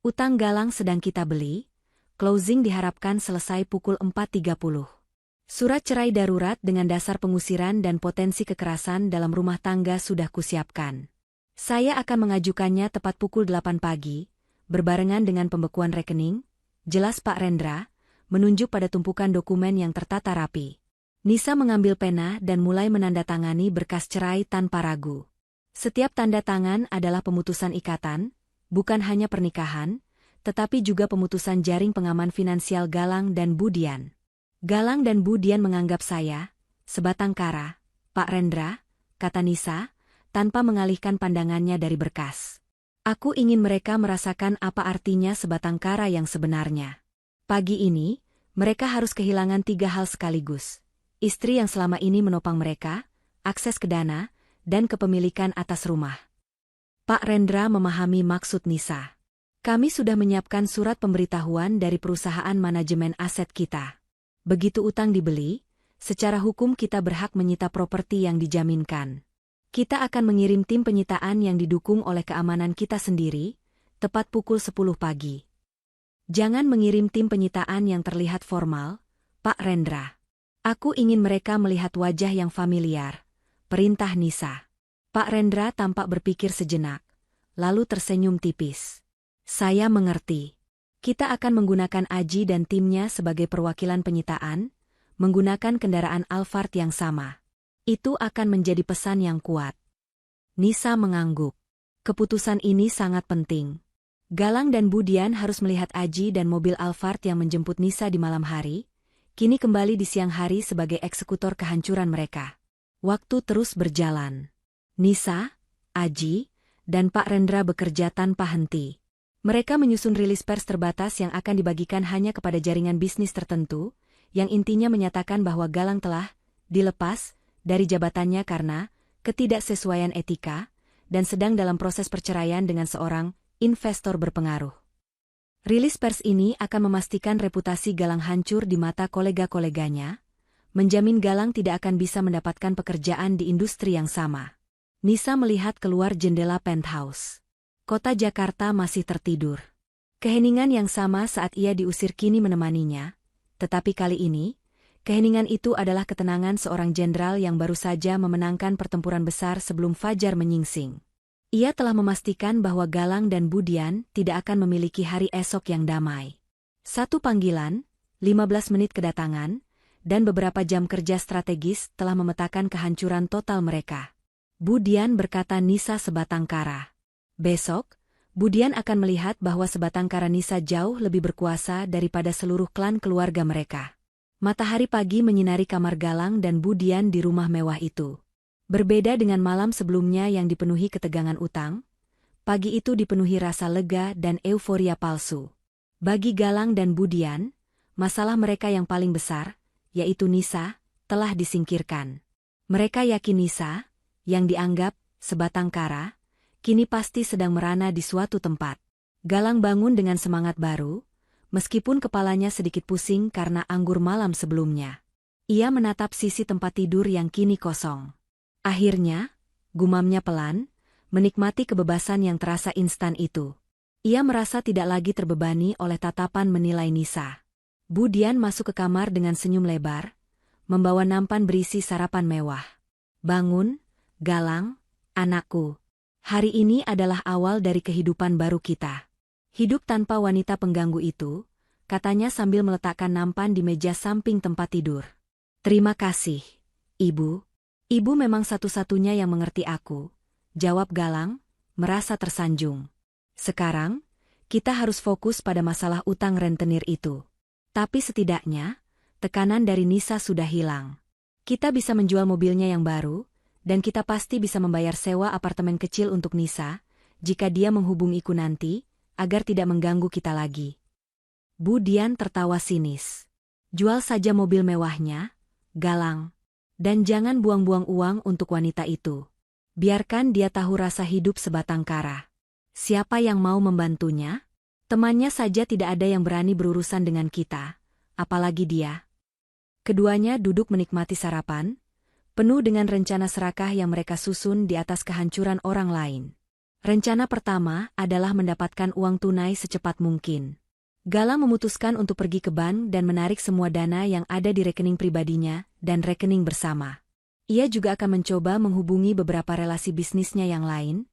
Utang Galang sedang kita beli, closing diharapkan selesai pukul 4.30. Surat cerai darurat dengan dasar pengusiran dan potensi kekerasan dalam rumah tangga sudah kusiapkan. Saya akan mengajukannya tepat pukul 8 pagi, berbarengan dengan pembekuan rekening, jelas Pak Rendra, menunjuk pada tumpukan dokumen yang tertata rapi. Nisa mengambil pena dan mulai menandatangani berkas cerai tanpa ragu. Setiap tanda tangan adalah pemutusan ikatan, bukan hanya pernikahan, tetapi juga pemutusan jaring pengaman finansial Galang dan Budian. Galang dan Budian menganggap saya, sebatang kara, Pak Rendra, kata Nisa, tanpa mengalihkan pandangannya dari berkas. Aku ingin mereka merasakan apa artinya sebatang kara yang sebenarnya. Pagi ini, mereka harus kehilangan 3 hal sekaligus. Istri yang selama ini menopang mereka, akses ke dana, dan kepemilikan atas rumah. Pak Rendra memahami maksud Nisa. Kami sudah menyiapkan surat pemberitahuan dari perusahaan manajemen aset kita. Begitu utang dibeli, secara hukum kita berhak menyita properti yang dijaminkan. Kita akan mengirim tim penyitaan yang didukung oleh keamanan kita sendiri, tepat pukul 10 pagi. Jangan mengirim tim penyitaan yang terlihat formal, Pak Rendra. Aku ingin mereka melihat wajah yang familiar. Perintah Nisa. Pak Rendra tampak berpikir sejenak, lalu tersenyum tipis. Saya mengerti. Kita akan menggunakan Aji dan timnya sebagai perwakilan penyitaan, menggunakan kendaraan Alphard yang sama. Itu akan menjadi pesan yang kuat. Nisa mengangguk. Keputusan ini sangat penting. Galang dan Budian harus melihat Aji dan mobil Alphard yang menjemput Nisa di malam hari, kini kembali di siang hari sebagai eksekutor kehancuran mereka. Waktu terus berjalan. Nisa, Aji, dan Pak Rendra bekerja tanpa henti. Mereka menyusun rilis pers terbatas yang akan dibagikan hanya kepada jaringan bisnis tertentu, yang intinya menyatakan bahwa Galang telah dilepas dari jabatannya karena ketidaksesuaian etika, dan sedang dalam proses perceraian dengan seorang investor berpengaruh. Rilis pers ini akan memastikan reputasi Galang hancur di mata kolega-koleganya, menjamin Galang tidak akan bisa mendapatkan pekerjaan di industri yang sama. Nisa melihat keluar jendela penthouse. Kota Jakarta masih tertidur. Keheningan yang sama saat ia diusir kini menemaninya, tetapi kali ini, keheningan itu adalah ketenangan seorang jenderal yang baru saja memenangkan pertempuran besar sebelum fajar menyingsing. Ia telah memastikan bahwa Galang dan Budian tidak akan memiliki hari esok yang damai. Satu panggilan, 15 menit kedatangan, dan beberapa jam kerja strategis telah memetakan kehancuran total mereka. Budian berkata Nisa sebatang kara. Besok, Budian akan melihat bahwa sebatang kara Nisa jauh lebih berkuasa daripada seluruh klan keluarga mereka. Matahari pagi menyinari kamar Galang dan Budian di rumah mewah itu. Berbeda dengan malam sebelumnya yang dipenuhi ketegangan utang, pagi itu dipenuhi rasa lega dan euforia palsu. Bagi Galang dan Budian, masalah mereka yang paling besar, yaitu Nisa, telah disingkirkan. Mereka yakin Nisa, yang dianggap sebatang kara, kini pasti sedang merana di suatu tempat. Galang bangun dengan semangat baru, meskipun kepalanya sedikit pusing karena anggur malam sebelumnya. Ia menatap sisi tempat tidur yang kini kosong. Akhirnya, gumamnya pelan, menikmati kebebasan yang terasa instan itu. Ia merasa tidak lagi terbebani oleh tatapan menilai Nisa. Budian masuk ke kamar dengan senyum lebar, membawa nampan berisi sarapan mewah. Bangun, Galang, anakku. Hari ini adalah awal dari kehidupan baru kita. Hidup tanpa wanita pengganggu itu, katanya sambil meletakkan nampan di meja samping tempat tidur. Terima kasih, Ibu. Ibu memang satu-satunya yang mengerti aku, jawab Galang, merasa tersanjung. Sekarang, kita harus fokus pada masalah utang rentenir itu. Tapi setidaknya, tekanan dari Nisa sudah hilang. Kita bisa menjual mobilnya yang baru, dan kita pasti bisa membayar sewa apartemen kecil untuk Nisa, jika dia menghubungiku nanti, agar tidak mengganggu kita lagi. Budian tertawa sinis. Jual saja mobil mewahnya, Galang. Dan jangan buang-buang uang untuk wanita itu. Biarkan dia tahu rasa hidup sebatang kara. Siapa yang mau membantunya? Temannya saja tidak ada yang berani berurusan dengan kita, apalagi dia. Keduanya duduk menikmati sarapan, penuh dengan rencana serakah yang mereka susun di atas kehancuran orang lain. Rencana pertama adalah mendapatkan uang tunai secepat mungkin. Galang memutuskan untuk pergi ke bank dan menarik semua dana yang ada di rekening pribadinya dan rekening bersama. Ia juga akan mencoba menghubungi beberapa relasi bisnisnya yang lain,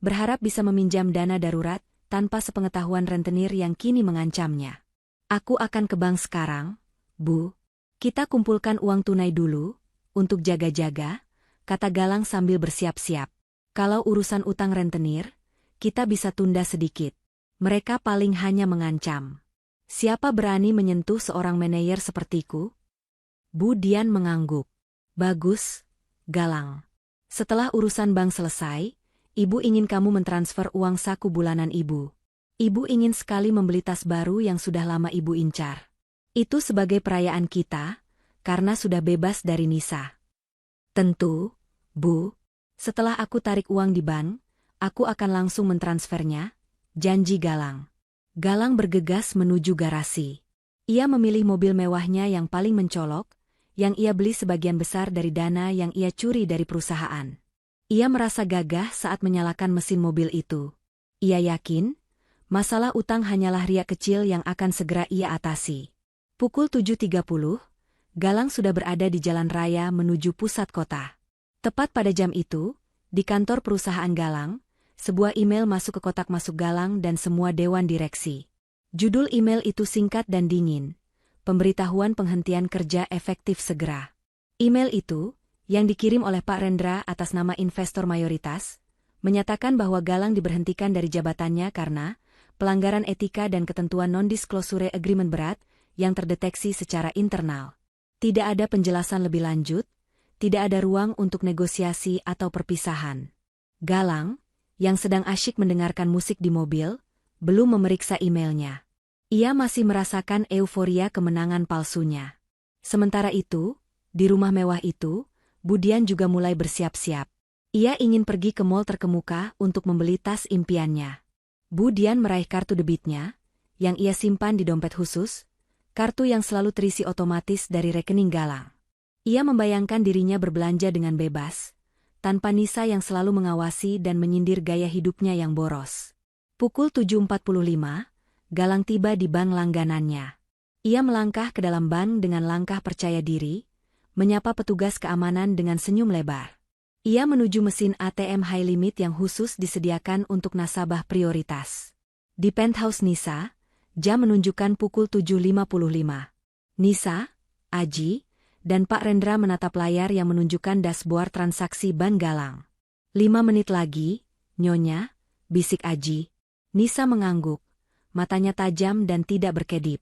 berharap bisa meminjam dana darurat tanpa sepengetahuan rentenir yang kini mengancamnya. Aku akan ke bank sekarang, Bu. Kita kumpulkan uang tunai dulu, untuk jaga-jaga, kata Galang sambil bersiap-siap. Kalau urusan utang rentenir, kita bisa tunda sedikit. Mereka paling hanya mengancam. Siapa berani menyentuh seorang manajer sepertiku? Budian mengangguk. Bagus, Galang. Setelah urusan bank selesai, Ibu ingin kamu mentransfer uang saku bulanan Ibu. Ibu ingin sekali membeli tas baru yang sudah lama Ibu incar. Itu sebagai perayaan kita, karena sudah bebas dari Nisa. Tentu, Bu. Setelah aku tarik uang di bank, aku akan langsung mentransfernya, janji Galang. Galang bergegas menuju garasi. Ia memilih mobil mewahnya yang paling mencolok, yang ia beli sebagian besar dari dana yang ia curi dari perusahaan. Ia merasa gagah saat menyalakan mesin mobil itu. Ia yakin, masalah utang hanyalah riak kecil yang akan segera ia atasi. Pukul 7.30, Galang sudah berada di jalan raya menuju pusat kota. Tepat pada jam itu, di kantor perusahaan Galang, sebuah email masuk ke kotak masuk Galang dan semua dewan direksi. Judul email itu singkat dan dingin. Pemberitahuan penghentian kerja efektif segera. Email itu, yang dikirim oleh Pak Rendra atas nama investor mayoritas, menyatakan bahwa Galang diberhentikan dari jabatannya karena pelanggaran etika dan ketentuan non-disclosure agreement berat yang terdeteksi secara internal. Tidak ada penjelasan lebih lanjut, tidak ada ruang untuk negosiasi atau perpisahan. Galang, yang sedang asyik mendengarkan musik di mobil, belum memeriksa emailnya. Ia masih merasakan euforia kemenangan palsunya. Sementara itu, di rumah mewah itu, Budian juga mulai bersiap-siap. Ia ingin pergi ke mall terkemuka untuk membeli tas impiannya. Budian meraih kartu debitnya, yang ia simpan di dompet khusus, kartu yang selalu terisi otomatis dari rekening Galang. Ia membayangkan dirinya berbelanja dengan bebas, tanpa Nisa yang selalu mengawasi dan menyindir gaya hidupnya yang boros. Pukul 7.45, Galang tiba di bank langganannya. Ia melangkah ke dalam bank dengan langkah percaya diri, menyapa petugas keamanan dengan senyum lebar. Ia menuju mesin ATM high limit yang khusus disediakan untuk nasabah prioritas. Di penthouse Nisa, jam menunjukkan pukul 7.55. Nisa, Aji, dan Pak Rendra menatap layar yang menunjukkan dashboard transaksi bank Galang. 5 menit lagi, Nyonya, bisik Aji. Nisa mengangguk, matanya tajam dan tidak berkedip.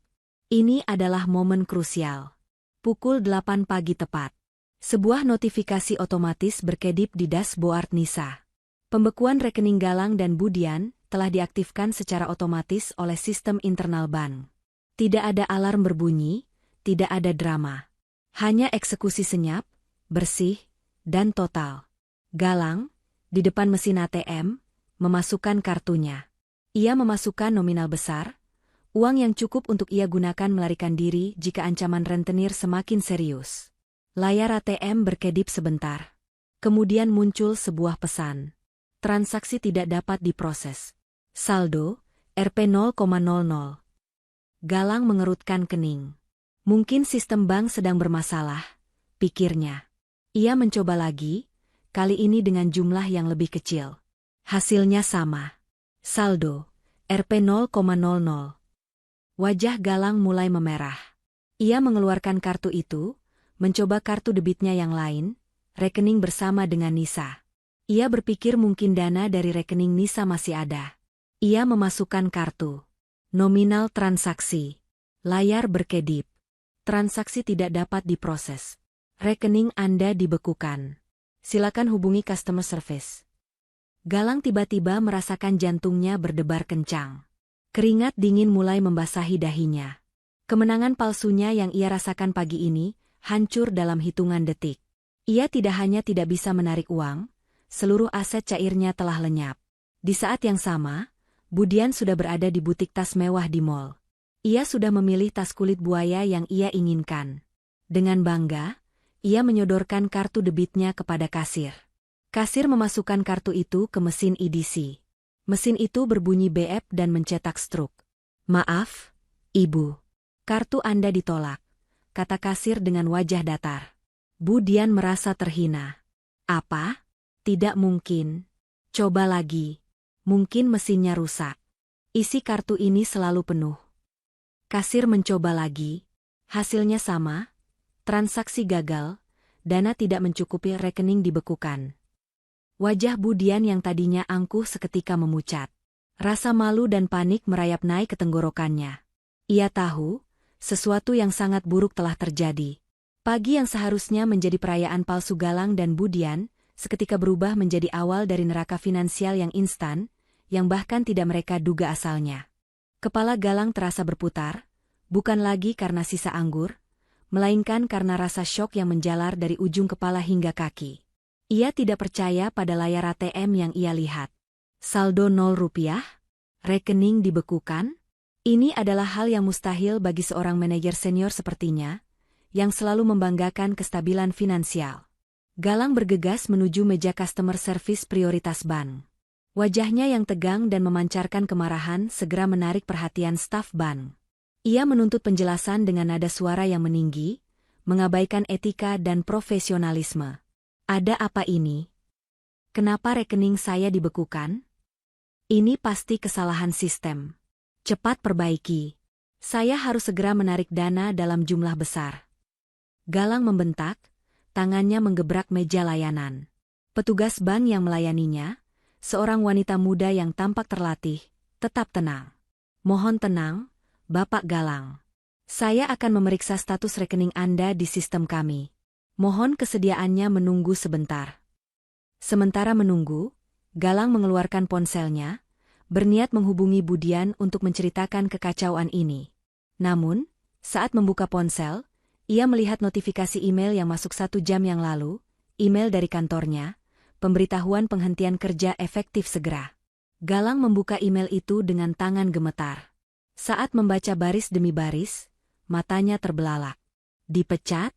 Ini adalah momen krusial. Pukul 8 pagi tepat. Sebuah notifikasi otomatis berkedip di dashboard Nisa. Pembekuan rekening Galang dan Budian telah diaktifkan secara otomatis oleh sistem internal bank. Tidak ada alarm berbunyi, tidak ada drama. Hanya eksekusi senyap, bersih, dan total. Galang, di depan mesin ATM, memasukkan kartunya. Ia memasukkan nominal besar, uang yang cukup untuk ia gunakan melarikan diri jika ancaman rentenir semakin serius. Layar ATM berkedip sebentar. Kemudian muncul sebuah pesan. Transaksi tidak dapat diproses. Saldo, Rp 0,00. Galang mengerutkan kening. Mungkin sistem bank sedang bermasalah, pikirnya. Ia mencoba lagi, kali ini dengan jumlah yang lebih kecil. Hasilnya sama. Saldo, Rp 0,00. Wajah Galang mulai memerah. Ia mengeluarkan kartu itu, mencoba kartu debitnya yang lain, rekening bersama dengan Nisa. Ia berpikir mungkin dana dari rekening Nisa masih ada. Ia memasukkan kartu. Nominal transaksi. Layar berkedip. Transaksi tidak dapat diproses. Rekening Anda dibekukan. Silakan hubungi customer service. Galang tiba-tiba merasakan jantungnya berdebar kencang. Keringat dingin mulai membasahi dahinya. Kemenangan palsunya yang ia rasakan pagi ini hancur dalam hitungan detik. Ia tidak hanya tidak bisa menarik uang, seluruh aset cairnya telah lenyap. Di saat yang sama, Budian sudah berada di butik tas mewah di mall. Ia sudah memilih tas kulit buaya yang ia inginkan. Dengan bangga, ia menyodorkan kartu debitnya kepada kasir. Kasir memasukkan kartu itu ke mesin EDC. Mesin itu berbunyi beep dan mencetak struk. Maaf, Ibu. Kartu Anda ditolak, kata kasir dengan wajah datar. Budian merasa terhina. Apa? Tidak mungkin. Coba lagi. Mungkin mesinnya rusak. Isi kartu ini selalu penuh. Kasir mencoba lagi. Hasilnya sama. Transaksi gagal. Dana tidak mencukupi, rekening dibekukan. Wajah Budian yang tadinya angkuh seketika memucat. Rasa malu dan panik merayap naik ke tenggorokannya. Ia tahu, sesuatu yang sangat buruk telah terjadi. Pagi yang seharusnya menjadi perayaan palsu Galang dan Budian, seketika berubah menjadi awal dari neraka finansial yang instan, yang bahkan tidak mereka duga asalnya. Kepala Galang terasa berputar, bukan lagi karena sisa anggur, melainkan karena rasa syok yang menjalar dari ujung kepala hingga kaki. Ia tidak percaya pada layar ATM yang ia lihat. Saldo 0 rupiah? Rekening dibekukan? Ini adalah hal yang mustahil bagi seorang manajer senior sepertinya, yang selalu membanggakan kestabilan finansial. Galang bergegas menuju meja customer service prioritas bank. Wajahnya yang tegang dan memancarkan kemarahan segera menarik perhatian staf bank. Ia menuntut penjelasan dengan nada suara yang meninggi, mengabaikan etika dan profesionalisme. Ada apa ini? Kenapa rekening saya dibekukan? Ini pasti kesalahan sistem. Cepat perbaiki. Saya harus segera menarik dana dalam jumlah besar. Galang membentak, tangannya menggebrak meja layanan. Petugas bank yang melayaninya, seorang wanita muda yang tampak terlatih, tetap tenang. Mohon tenang, Bapak Galang. Saya akan memeriksa status rekening Anda di sistem kami. Mohon kesediaannya menunggu sebentar. Sementara menunggu, Galang mengeluarkan ponselnya, berniat menghubungi Budian untuk menceritakan kekacauan ini. Namun, saat membuka ponsel, ia melihat notifikasi email yang masuk 1 jam yang lalu, email dari kantornya, pemberitahuan penghentian kerja efektif segera. Galang membuka email itu dengan tangan gemetar. Saat membaca baris demi baris, matanya terbelalak. Dipecat?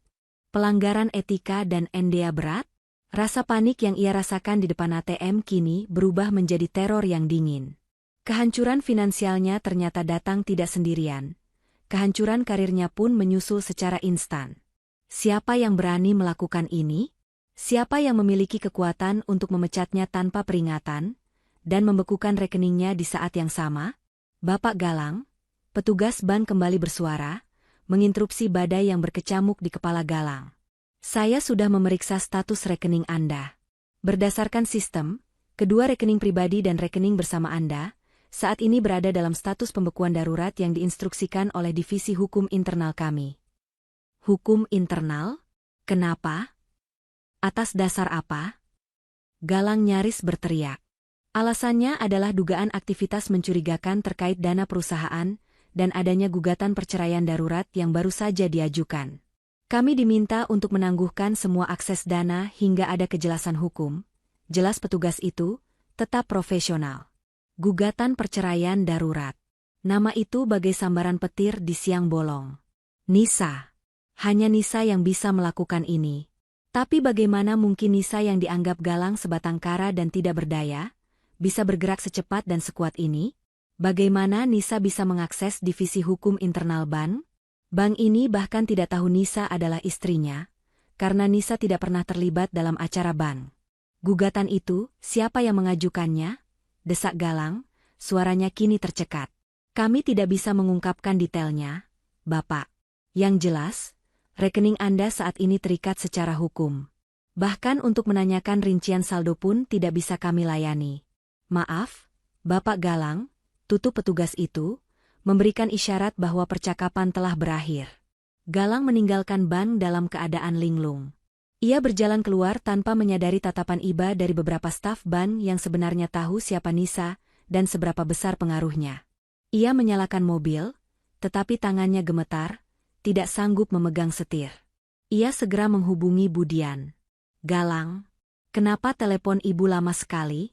Pelanggaran etika dan NDA berat? Rasa panik yang ia rasakan di depan ATM kini berubah menjadi teror yang dingin. Kehancuran finansialnya ternyata datang tidak sendirian. Kehancuran karirnya pun menyusul secara instan. Siapa yang berani melakukan ini? Siapa yang memiliki kekuatan untuk memecatnya tanpa peringatan dan membekukan rekeningnya di saat yang sama? Bapak Galang, petugas bank kembali bersuara, menginterupsi badai yang berkecamuk di kepala Galang. Saya sudah memeriksa status rekening Anda. Berdasarkan sistem, kedua rekening pribadi dan rekening bersama Anda saat ini berada dalam status pembekuan darurat yang diinstruksikan oleh Divisi Hukum Internal kami. Hukum internal? Kenapa? Atas dasar apa? Galang nyaris berteriak. Alasannya adalah dugaan aktivitas mencurigakan terkait dana perusahaan dan adanya gugatan perceraian darurat yang baru saja diajukan. Kami diminta untuk menangguhkan semua akses dana hingga ada kejelasan hukum. Jelas petugas itu tetap profesional. Gugatan perceraian darurat. Nama itu bagai sambaran petir di siang bolong. Nisa. Hanya Nisa yang bisa melakukan ini. Tapi bagaimana mungkin Nisa yang dianggap Galang sebatang kara dan tidak berdaya, bisa bergerak secepat dan sekuat ini? Bagaimana Nisa bisa mengakses divisi hukum internal bank? Bank ini bahkan tidak tahu Nisa adalah istrinya, karena Nisa tidak pernah terlibat dalam acara bank. Gugatan itu, siapa yang mengajukannya? Desak Galang, suaranya kini tercekat. Kami tidak bisa mengungkapkan detailnya, Bapak. Yang jelas, rekening Anda saat ini terikat secara hukum. Bahkan untuk menanyakan rincian saldo pun tidak bisa kami layani. Maaf, Bapak Galang, tutup petugas itu, memberikan isyarat bahwa percakapan telah berakhir. Galang meninggalkan bank dalam keadaan linglung. Ia berjalan keluar tanpa menyadari tatapan iba dari beberapa staf bank yang sebenarnya tahu siapa Nisa dan seberapa besar pengaruhnya. Ia menyalakan mobil, tetapi tangannya gemetar, tidak sanggup memegang setir. Ia segera menghubungi Budian. Galang, kenapa telepon ibu lama sekali?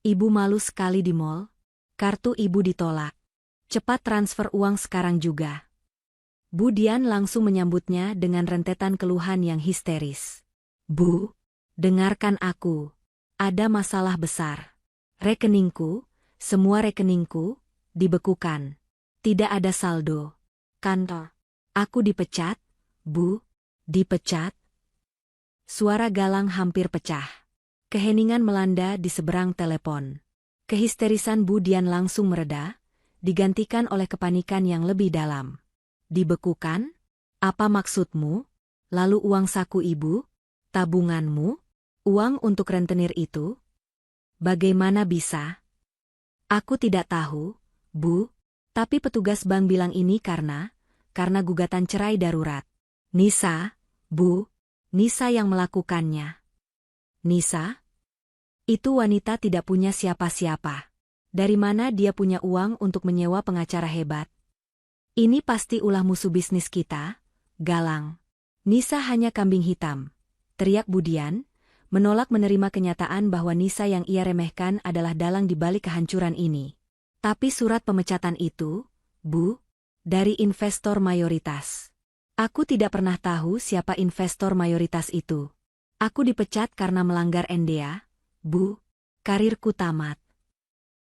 Ibu malu sekali di mall. Kartu ibu ditolak. Cepat transfer uang sekarang juga. Budian langsung menyambutnya dengan rentetan keluhan yang histeris. Bu, dengarkan aku. Ada masalah besar. Rekeningku, semua rekeningku, dibekukan. Tidak ada saldo. Kantor. Aku dipecat, Bu. Dipecat? Suara Galang hampir pecah. Keheningan melanda di seberang telepon. Kehisterisan Budian langsung mereda, digantikan oleh kepanikan yang lebih dalam. Dibekukan? Apa maksudmu? Lalu uang saku ibu? Tabunganmu? Uang untuk rentenir itu? Bagaimana bisa? Aku tidak tahu, Bu. Tapi petugas bank bilang ini karena gugatan cerai darurat. Nisa, Bu. Nisa yang melakukannya. Nisa? Itu wanita tidak punya siapa-siapa. Dari mana dia punya uang untuk menyewa pengacara hebat? Ini pasti ulah musuh bisnis kita, Galang. Nisa hanya kambing hitam, teriak Budian, menolak menerima kenyataan bahwa Nisa yang ia remehkan adalah dalang di balik kehancuran ini. Tapi surat pemecatan itu, Bu, dari investor mayoritas. Aku tidak pernah tahu siapa investor mayoritas itu. Aku dipecat karena melanggar NDA, Bu. Karirku tamat.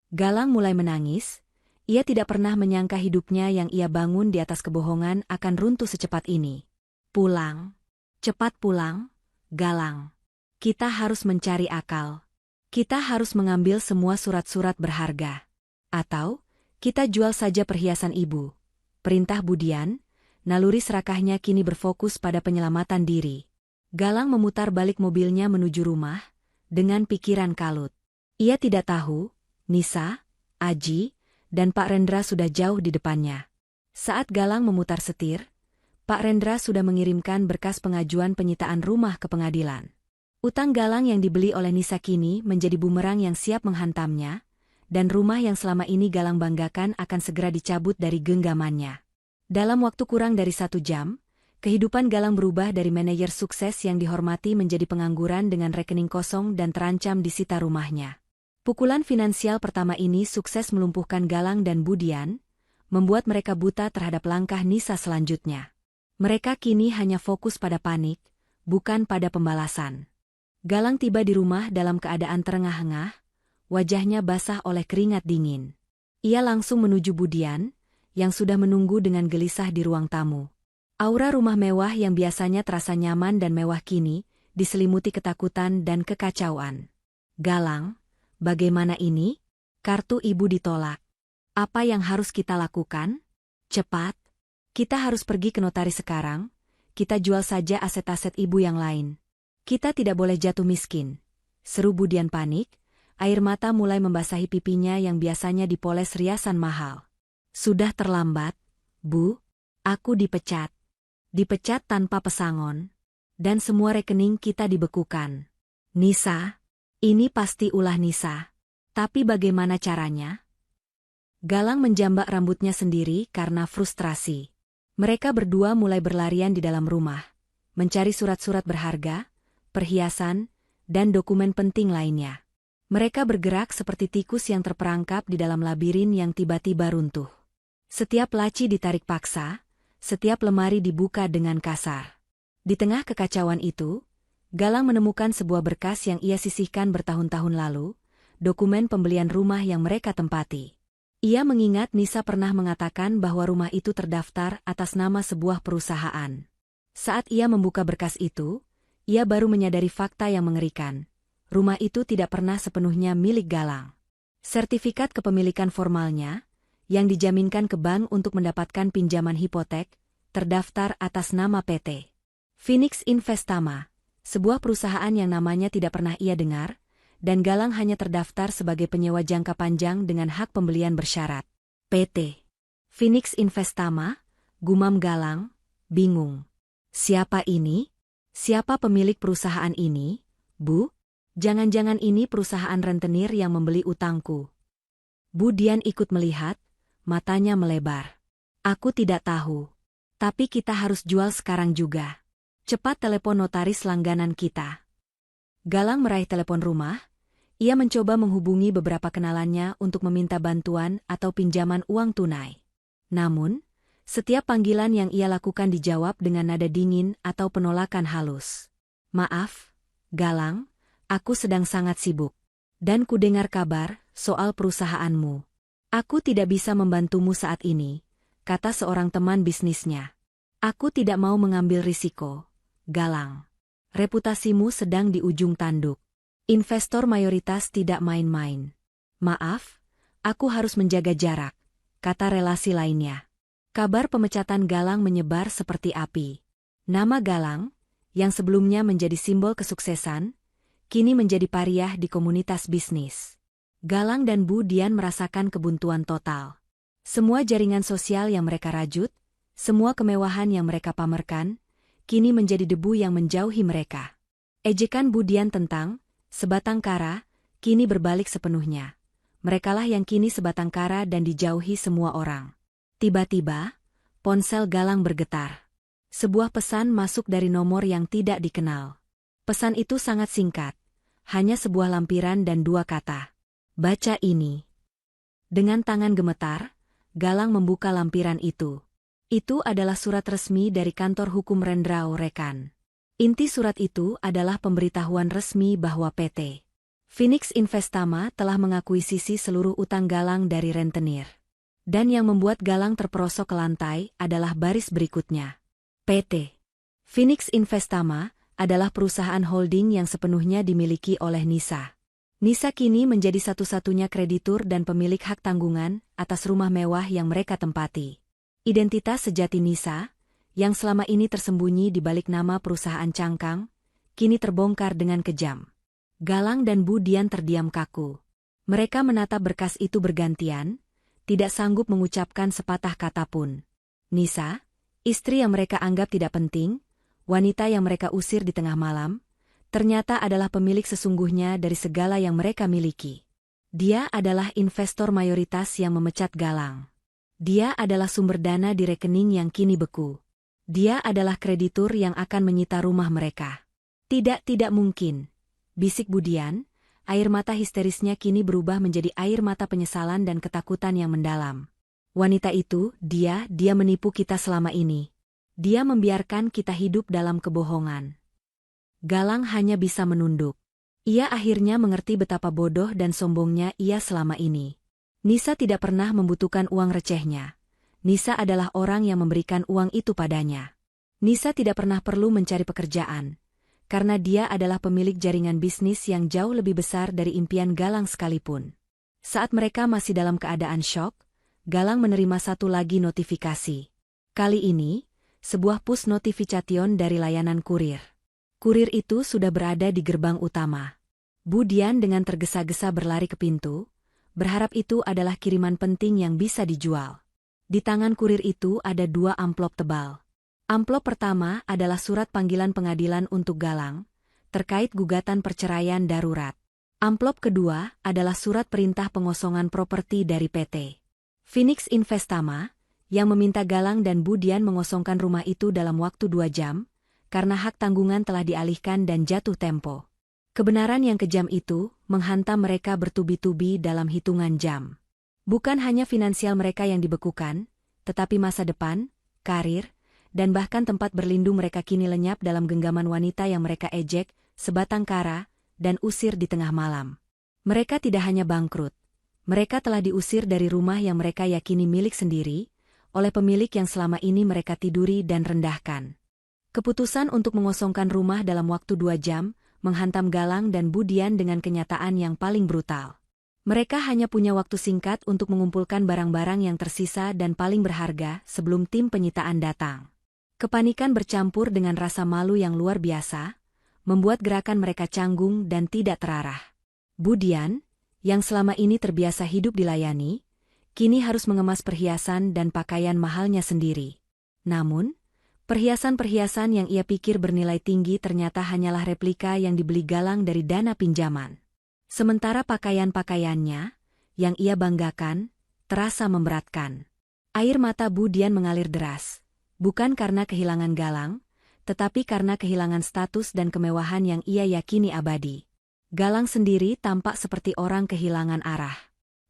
Galang mulai menangis. Ia tidak pernah menyangka hidupnya yang ia bangun di atas kebohongan akan runtuh secepat ini. Pulang. Cepat pulang, Galang. Kita harus mencari akal. Kita harus mengambil semua surat-surat berharga. Atau, kita jual saja perhiasan ibu. Perintah Budian, naluri serakahnya kini berfokus pada penyelamatan diri. Galang memutar balik mobilnya menuju rumah, dengan pikiran kalut. Ia tidak tahu, Nisa, Aji, dan Pak Rendra sudah jauh di depannya. Saat Galang memutar setir, Pak Rendra sudah mengirimkan berkas pengajuan penyitaan rumah ke pengadilan. Utang Galang yang dibeli oleh Nisa kini menjadi bumerang yang siap menghantamnya, dan rumah yang selama ini Galang banggakan akan segera dicabut dari genggamannya. Dalam waktu kurang dari 1 jam, kehidupan Galang berubah dari manajer sukses yang dihormati menjadi pengangguran dengan rekening kosong dan terancam disita rumahnya. Pukulan finansial pertama ini sukses melumpuhkan Galang dan Budian, membuat mereka buta terhadap langkah Nisa selanjutnya. Mereka kini hanya fokus pada panik, bukan pada pembalasan. Galang tiba di rumah dalam keadaan terengah-engah, wajahnya basah oleh keringat dingin. Ia langsung menuju Budian, yang sudah menunggu dengan gelisah di ruang tamu. Aura rumah mewah yang biasanya terasa nyaman dan mewah kini, diselimuti ketakutan dan kekacauan. Galang, bagaimana ini? Kartu ibu ditolak. Apa yang harus kita lakukan? Cepat. Kita harus pergi ke notaris sekarang. Kita jual saja aset-aset ibu yang lain. Kita tidak boleh jatuh miskin. Seru Budian panik, air mata mulai membasahi pipinya yang biasanya dipoles riasan mahal. Sudah terlambat, Bu. Aku dipecat. Dipecat tanpa pesangon. Dan semua rekening kita dibekukan. Nisa, ini pasti ulah Nisa. Tapi bagaimana caranya? Galang menjambak rambutnya sendiri karena frustrasi. Mereka berdua mulai berlarian di dalam rumah, mencari surat-surat berharga, perhiasan, dan dokumen penting lainnya. Mereka bergerak seperti tikus yang terperangkap di dalam labirin yang tiba-tiba runtuh. Setiap laci ditarik paksa, setiap lemari dibuka dengan kasar. Di tengah kekacauan itu, Galang menemukan sebuah berkas yang ia sisihkan bertahun-tahun lalu, dokumen pembelian rumah yang mereka tempati. Ia mengingat Nisa pernah mengatakan bahwa rumah itu terdaftar atas nama sebuah perusahaan. Saat ia membuka berkas itu, ia baru menyadari fakta yang mengerikan. Rumah itu tidak pernah sepenuhnya milik Galang. Sertifikat kepemilikan formalnya, yang dijaminkan ke bank untuk mendapatkan pinjaman hipotek, terdaftar atas nama PT Phoenix Investama, sebuah perusahaan yang namanya tidak pernah ia dengar, dan Galang hanya terdaftar sebagai penyewa jangka panjang dengan hak pembelian bersyarat. PT Phoenix Investama, gumam Galang, bingung. Siapa ini? Siapa pemilik perusahaan ini, Bu? Jangan-jangan ini perusahaan rentenir yang membeli utangku. Budian ikut melihat, matanya melebar. Aku tidak tahu. Tapi kita harus jual sekarang juga. Cepat telepon notaris langganan kita. Galang meraih telepon rumah. Ia mencoba menghubungi beberapa kenalannya untuk meminta bantuan atau pinjaman uang tunai. Namun, setiap panggilan yang ia lakukan dijawab dengan nada dingin atau penolakan halus. Maaf, Galang, aku sedang sangat sibuk. Dan kudengar kabar soal perusahaanmu. Aku tidak bisa membantumu saat ini, kata seorang teman bisnisnya. Aku tidak mau mengambil risiko, Galang. Reputasimu sedang di ujung tanduk. Investor mayoritas tidak main-main. Maaf, aku harus menjaga jarak, kata relasi lainnya. Kabar pemecatan Galang menyebar seperti api. Nama Galang, yang sebelumnya menjadi simbol kesuksesan, kini menjadi pariah di komunitas bisnis. Galang dan Budian merasakan kebuntuan total. Semua jaringan sosial yang mereka rajut, semua kemewahan yang mereka pamerkan, kini menjadi debu yang menjauhi mereka. Ejekan Budian tentang sebatang kara, kini berbalik sepenuhnya. Merekalah yang kini sebatang kara dan dijauhi semua orang. Tiba-tiba, ponsel Galang bergetar. Sebuah pesan masuk dari nomor yang tidak dikenal. Pesan itu sangat singkat. Hanya sebuah lampiran dan dua kata. Baca ini. Dengan tangan gemetar, Galang membuka lampiran itu. Itu adalah surat resmi dari kantor hukum Rendrao Rekan. Inti surat itu adalah pemberitahuan resmi bahwa PT Phoenix Investama telah mengakuisisi seluruh utang Galang dari rentenir. Dan yang membuat Galang terperosok ke lantai adalah baris berikutnya. PT Phoenix Investama adalah perusahaan holding yang sepenuhnya dimiliki oleh Nisa. Nisa kini menjadi satu-satunya kreditur dan pemilik hak tanggungan atas rumah mewah yang mereka tempati. Identitas sejati Nisa, yang selama ini tersembunyi di balik nama perusahaan cangkang, kini terbongkar dengan kejam. Galang dan Budian terdiam kaku. Mereka menatap berkas itu bergantian, tidak sanggup mengucapkan sepatah kata pun. Nisa, istri yang mereka anggap tidak penting, wanita yang mereka usir di tengah malam, ternyata adalah pemilik sesungguhnya dari segala yang mereka miliki. Dia adalah investor mayoritas yang memecat Galang. Dia adalah sumber dana di rekening yang kini beku. Dia adalah kreditur yang akan menyita rumah mereka. Tidak mungkin. Bisik Budian, air mata histerisnya kini berubah menjadi air mata penyesalan dan ketakutan yang mendalam. Wanita itu, dia menipu kita selama ini. Dia membiarkan kita hidup dalam kebohongan. Galang hanya bisa menunduk. Ia akhirnya mengerti betapa bodoh dan sombongnya ia selama ini. Nisa tidak pernah membutuhkan uang recehnya. Nisa adalah orang yang memberikan uang itu padanya. Nisa tidak pernah perlu mencari pekerjaan, karena dia adalah pemilik jaringan bisnis yang jauh lebih besar dari impian Galang sekalipun. Saat mereka masih dalam keadaan syok, Galang menerima satu lagi notifikasi. Kali ini, sebuah push notification dari layanan kurir. Kurir itu sudah berada di gerbang utama. Bu Dian dengan tergesa-gesa berlari ke pintu, berharap itu adalah kiriman penting yang bisa dijual. Di tangan kurir itu ada 2 amplop tebal. Amplop pertama adalah surat panggilan pengadilan untuk Galang, terkait gugatan perceraian darurat. Amplop kedua adalah surat perintah pengosongan properti dari PT Phoenix Investama, yang meminta Galang dan Bu Dian mengosongkan rumah itu dalam waktu 2 jam, karena hak tanggungan telah dialihkan dan jatuh tempo. Kebenaran yang kejam itu menghantam mereka bertubi-tubi dalam hitungan jam. Bukan hanya finansial mereka yang dibekukan, tetapi masa depan, karir, dan bahkan tempat berlindung mereka kini lenyap dalam genggaman wanita yang mereka ejek, sebatang kara, dan usir di tengah malam. Mereka tidak hanya bangkrut. Mereka telah diusir dari rumah yang mereka yakini milik sendiri, oleh pemilik yang selama ini mereka tiduri dan rendahkan. Keputusan untuk mengosongkan rumah dalam waktu 2 jam, menghantam Galang dan Bu Dian dengan kenyataan yang paling brutal. Mereka hanya punya waktu singkat untuk mengumpulkan barang-barang yang tersisa dan paling berharga sebelum tim penyitaan datang. Kepanikan bercampur dengan rasa malu yang luar biasa, membuat gerakan mereka canggung dan tidak terarah. Bu Dian, yang selama ini terbiasa hidup dilayani, kini harus mengemas perhiasan dan pakaian mahalnya sendiri. Namun, perhiasan-perhiasan yang ia pikir bernilai tinggi ternyata hanyalah replika yang dibeli Galang dari dana pinjaman. Sementara pakaian-pakaiannya, yang ia banggakan, terasa memberatkan. Air mata Bu Dian mengalir deras, bukan karena kehilangan Galang, tetapi karena kehilangan status dan kemewahan yang ia yakini abadi. Galang sendiri tampak seperti orang kehilangan arah.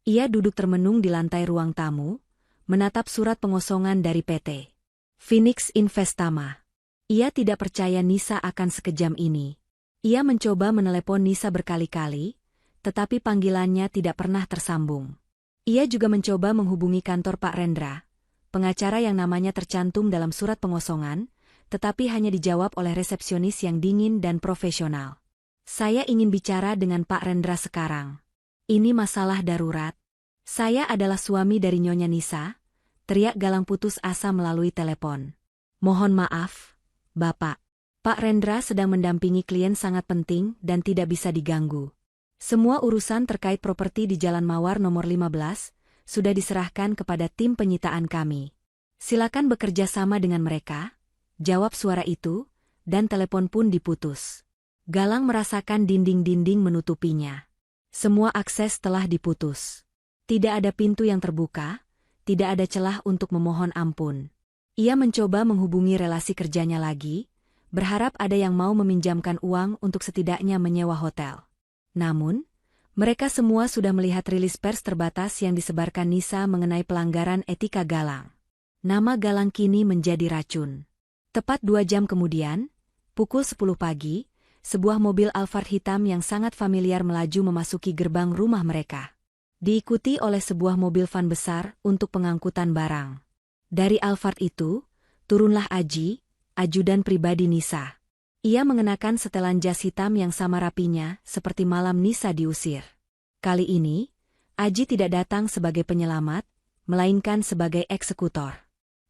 Ia duduk termenung di lantai ruang tamu, menatap surat pengosongan dari PT Phoenix Investama. Ia tidak percaya Nisa akan sekejam ini. Ia mencoba menelepon Nisa berkali-kali, tetapi panggilannya tidak pernah tersambung. Ia juga mencoba menghubungi kantor Pak Rendra, pengacara yang namanya tercantum dalam surat pengosongan, tetapi hanya dijawab oleh resepsionis yang dingin dan profesional. Saya ingin bicara dengan Pak Rendra sekarang. Ini masalah darurat. Saya adalah suami dari Nyonya Nisa, teriak Galang putus asa melalui telepon. Mohon maaf, Bapak. Pak Rendra sedang mendampingi klien sangat penting dan tidak bisa diganggu. Semua urusan terkait properti di Jalan Mawar nomor 15 sudah diserahkan kepada tim penyitaan kami. Silakan bekerja sama dengan mereka, jawab suara itu, dan telepon pun diputus. Galang merasakan dinding-dinding menutupinya. Semua akses telah diputus. Tidak ada pintu yang terbuka, tidak ada celah untuk memohon ampun. Ia mencoba menghubungi relasi kerjanya lagi, berharap ada yang mau meminjamkan uang untuk setidaknya menyewa hotel. Namun, mereka semua sudah melihat rilis pers terbatas yang disebarkan Nisa mengenai pelanggaran etika Galang. Nama Galang kini menjadi racun. Tepat 2 jam kemudian, pukul 10 pagi, sebuah mobil Alphard hitam yang sangat familiar melaju memasuki gerbang rumah mereka. Diikuti oleh sebuah mobil van besar untuk pengangkutan barang. Dari Alphard itu, turunlah Aji, ajudan pribadi Nisa. Ia mengenakan setelan jas hitam yang sama rapinya seperti malam Nisa diusir. Kali ini, Aji tidak datang sebagai penyelamat, melainkan sebagai eksekutor.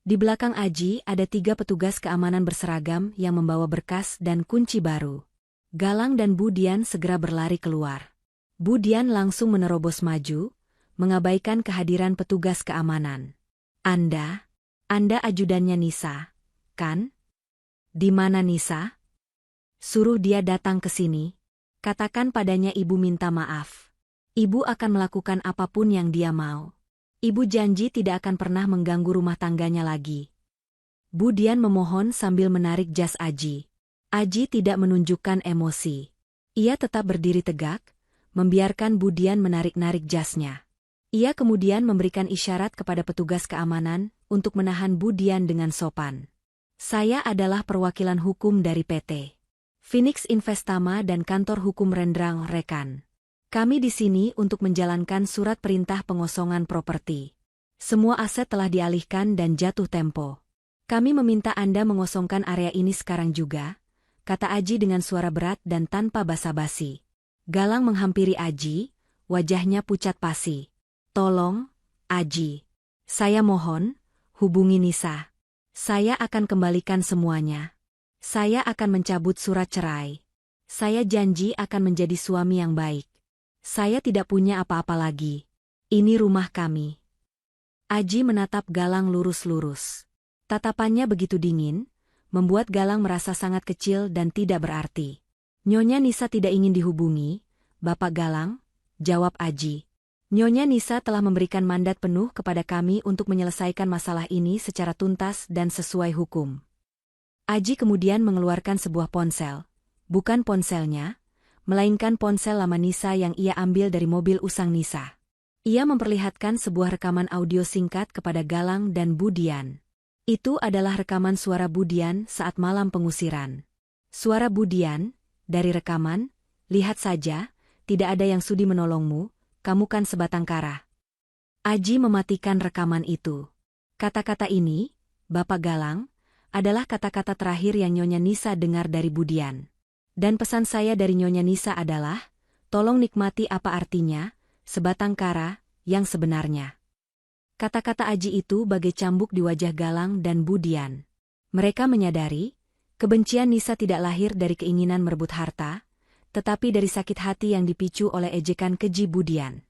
Di belakang Aji ada 3 petugas keamanan berseragam yang membawa berkas dan kunci baru. Galang dan Bu Dian segera berlari keluar. Bu Dian langsung menerobos maju, mengabaikan kehadiran petugas keamanan. Anda ajudannya Nisa, kan? Di mana Nisa? Suruh dia datang ke sini. Katakan padanya ibu minta maaf. Ibu akan melakukan apapun yang dia mau. Ibu janji tidak akan pernah mengganggu rumah tangganya lagi. Bu Dian memohon sambil menarik jas Aji. Aji tidak menunjukkan emosi. Ia tetap berdiri tegak, membiarkan Bu Dian menarik-narik jasnya. Ia kemudian memberikan isyarat kepada petugas keamanan untuk menahan Bu Dian dengan sopan. Saya adalah perwakilan hukum dari PT Phoenix Investama dan kantor hukum Rendrang Rekan. Kami di sini untuk menjalankan surat perintah pengosongan properti. Semua aset telah dialihkan dan jatuh tempo. Kami meminta Anda mengosongkan area ini sekarang juga, kata Aji dengan suara berat dan tanpa basa-basi. Galang menghampiri Aji, wajahnya pucat pasi. Tolong, Aji. Saya mohon, hubungi Nisa. Saya akan kembalikan semuanya. Saya akan mencabut surat cerai. Saya janji akan menjadi suami yang baik. Saya tidak punya apa-apa lagi. Ini rumah kami. Aji menatap Galang lurus-lurus. Tatapannya begitu dingin, membuat Galang merasa sangat kecil dan tidak berarti. Nyonya Nisa tidak ingin dihubungi, Bapak Galang, jawab Aji. Nyonya Nisa telah memberikan mandat penuh kepada kami untuk menyelesaikan masalah ini secara tuntas dan sesuai hukum. Aji kemudian mengeluarkan sebuah ponsel. Bukan ponselnya, melainkan ponsel lama Nisa yang ia ambil dari mobil usang Nisa. Ia memperlihatkan sebuah rekaman audio singkat kepada Galang dan Budian. Itu adalah rekaman suara Budian saat malam pengusiran. Suara Budian, dari rekaman, lihat saja, tidak ada yang sudi menolongmu, kamu kan sebatang kara. Aji mematikan rekaman itu. Kata-kata ini, Bapak Galang, adalah kata-kata terakhir yang Nyonya Nisa dengar dari Budian. Dan pesan saya dari Nyonya Nisa adalah, tolong nikmati apa artinya, sebatang kara, yang sebenarnya. Kata-kata Aji itu bagai cambuk di wajah Galang dan Budian. Mereka menyadari, kebencian Nisa tidak lahir dari keinginan merebut harta, tetapi dari sakit hati yang dipicu oleh ejekan keji Budian.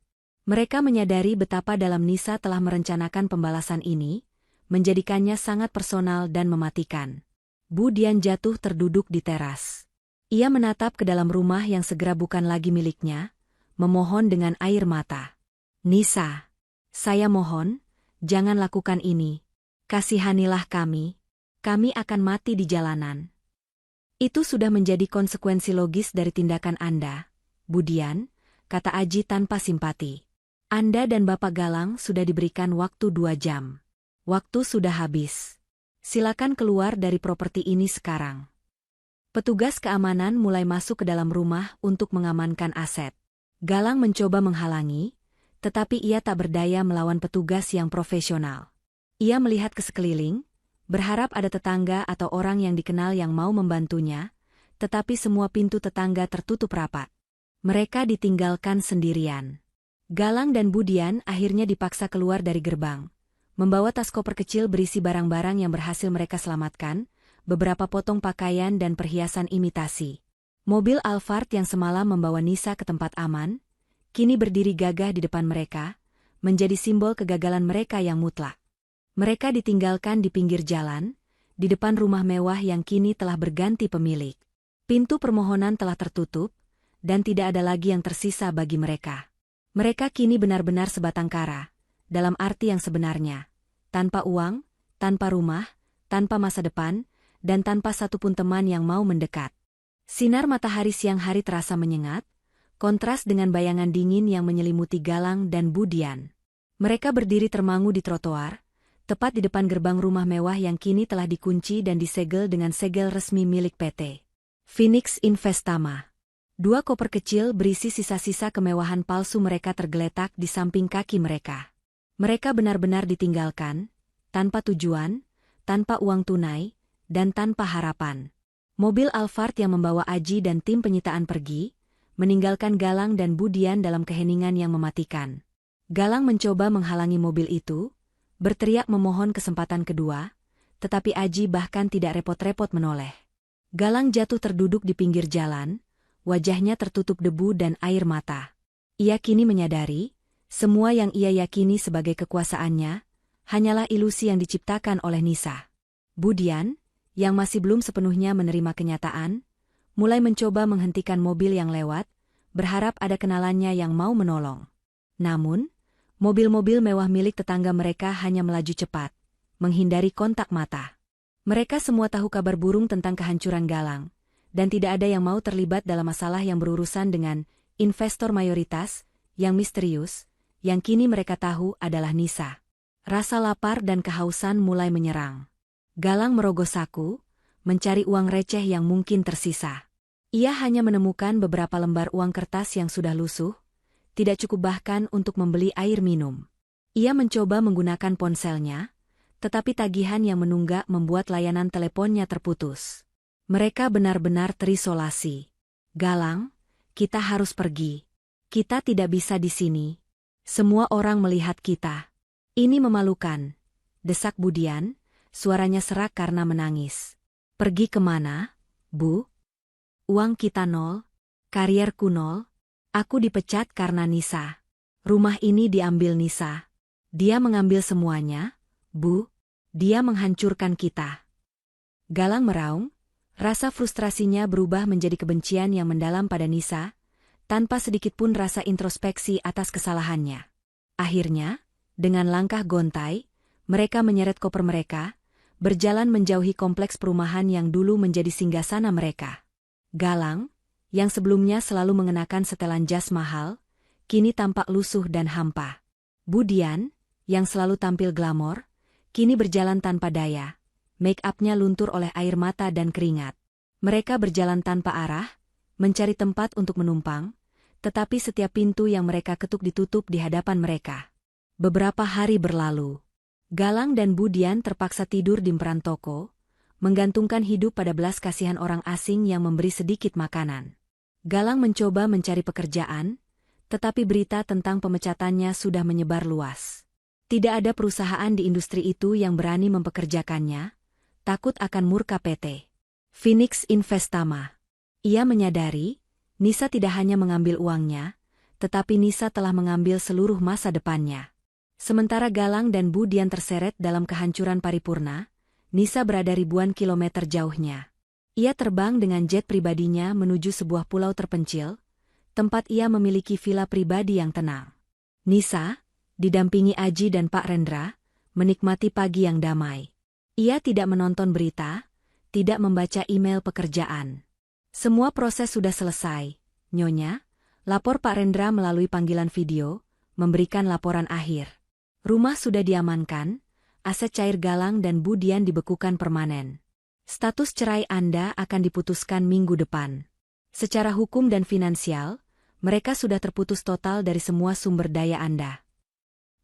Mereka menyadari betapa dalam Nisa telah merencanakan pembalasan ini, menjadikannya sangat personal dan mematikan. Budian jatuh terduduk di teras. Ia menatap ke dalam rumah yang segera bukan lagi miliknya, memohon dengan air mata. Nisa, saya mohon, jangan lakukan ini. Kasihanilah kami. Kami akan mati di jalanan. Itu sudah menjadi konsekuensi logis dari tindakan Anda, Budian, kata Aji tanpa simpati. Anda dan Bapak Galang sudah diberikan waktu 2 jam. Waktu sudah habis. Silakan keluar dari properti ini sekarang. Petugas keamanan mulai masuk ke dalam rumah untuk mengamankan aset. Galang mencoba menghalangi, tetapi ia tak berdaya melawan petugas yang profesional. Ia melihat ke sekeliling, berharap ada tetangga atau orang yang dikenal yang mau membantunya, tetapi semua pintu tetangga tertutup rapat. Mereka ditinggalkan sendirian. Galang dan Budian akhirnya dipaksa keluar dari gerbang, membawa tas koper kecil berisi barang-barang yang berhasil mereka selamatkan, beberapa potong pakaian dan perhiasan imitasi. Mobil Alphard yang semalam membawa Nisa ke tempat aman, kini berdiri gagah di depan mereka, menjadi simbol kegagalan mereka yang mutlak. Mereka ditinggalkan di pinggir jalan, di depan rumah mewah yang kini telah berganti pemilik. Pintu permohonan telah tertutup, dan tidak ada lagi yang tersisa bagi mereka. Mereka kini benar-benar sebatang kara, dalam arti yang sebenarnya. Tanpa uang, tanpa rumah, tanpa masa depan, dan tanpa satupun teman yang mau mendekat. Sinar matahari siang hari terasa menyengat, kontras dengan bayangan dingin yang menyelimuti Galang dan Budian. Mereka berdiri termangu di trotoar, tepat di depan gerbang rumah mewah yang kini telah dikunci dan disegel dengan segel resmi milik PT Phoenix Investama. 2 koper kecil berisi sisa-sisa kemewahan palsu mereka tergeletak di samping kaki mereka. Mereka benar-benar ditinggalkan, tanpa tujuan, tanpa uang tunai, dan tanpa harapan. Mobil Alphard yang membawa Aji dan tim penyitaan pergi, meninggalkan Galang dan Budian dalam keheningan yang mematikan. Galang mencoba menghalangi mobil itu, berteriak memohon kesempatan kedua, tetapi Aji bahkan tidak repot-repot menoleh. Galang jatuh terduduk di pinggir jalan, wajahnya tertutup debu dan air mata. Ia kini menyadari, semua yang ia yakini sebagai kekuasaannya, hanyalah ilusi yang diciptakan oleh Nisa. Budian, yang masih belum sepenuhnya menerima kenyataan, mulai mencoba menghentikan mobil yang lewat, berharap ada kenalannya yang mau menolong. Namun, mobil-mobil mewah milik tetangga mereka hanya melaju cepat, menghindari kontak mata. Mereka semua tahu kabar burung tentang kehancuran Galang, dan tidak ada yang mau terlibat dalam masalah yang berurusan dengan investor mayoritas, yang misterius, yang kini mereka tahu adalah Nisa. Rasa lapar dan kehausan mulai menyerang. Galang merogoh saku, mencari uang receh yang mungkin tersisa. Ia hanya menemukan beberapa lembar uang kertas yang sudah lusuh, tidak cukup bahkan untuk membeli air minum. Ia mencoba menggunakan ponselnya, tetapi tagihan yang menunggak membuat layanan teleponnya terputus. Mereka benar-benar terisolasi. Galang, kita harus pergi. Kita tidak bisa di sini. Semua orang melihat kita. Ini memalukan, desak Budian, suaranya serak karena menangis. Pergi kemana, Bu? Uang kita nol, karierku nol, aku dipecat karena Nisa. Rumah ini diambil Nisa. Dia mengambil semuanya, Bu. Dia menghancurkan kita. Galang meraung, rasa frustrasinya berubah menjadi kebencian yang mendalam pada Nisa, tanpa sedikitpun rasa introspeksi atas kesalahannya. Akhirnya, dengan langkah gontai, mereka menyeret koper mereka, berjalan menjauhi kompleks perumahan yang dulu menjadi singgasana mereka. Galang, yang sebelumnya selalu mengenakan setelan jas mahal, kini tampak lusuh dan hampa. Budian, yang selalu tampil glamor, kini berjalan tanpa daya. Make-up-nya luntur oleh air mata dan keringat. Mereka berjalan tanpa arah, mencari tempat untuk menumpang, tetapi setiap pintu yang mereka ketuk ditutup di hadapan mereka. Beberapa hari berlalu. Galang dan Budian terpaksa tidur di emperan toko, menggantungkan hidup pada belas kasihan orang asing yang memberi sedikit makanan. Galang mencoba mencari pekerjaan, tetapi berita tentang pemecatannya sudah menyebar luas. Tidak ada perusahaan di industri itu yang berani mempekerjakannya, takut akan murka PT Phoenix Investama. Ia menyadari, Nisa tidak hanya mengambil uangnya, tetapi Nisa telah mengambil seluruh masa depannya. Sementara Galang dan Budian terseret dalam kehancuran paripurna, Nisa berada ribuan kilometer jauhnya. Ia terbang dengan jet pribadinya menuju sebuah pulau terpencil, tempat ia memiliki villa pribadi yang tenang. Nisa, didampingi Aji dan Pak Rendra, menikmati pagi yang damai. Ia tidak menonton berita, tidak membaca email pekerjaan. Semua proses sudah selesai, Nyonya, lapor Pak Rendra melalui panggilan video, memberikan laporan akhir. Rumah sudah diamankan, aset cair Galang dan Budian dibekukan permanen. Status cerai Anda akan diputuskan minggu depan. Secara hukum dan finansial, mereka sudah terputus total dari semua sumber daya Anda.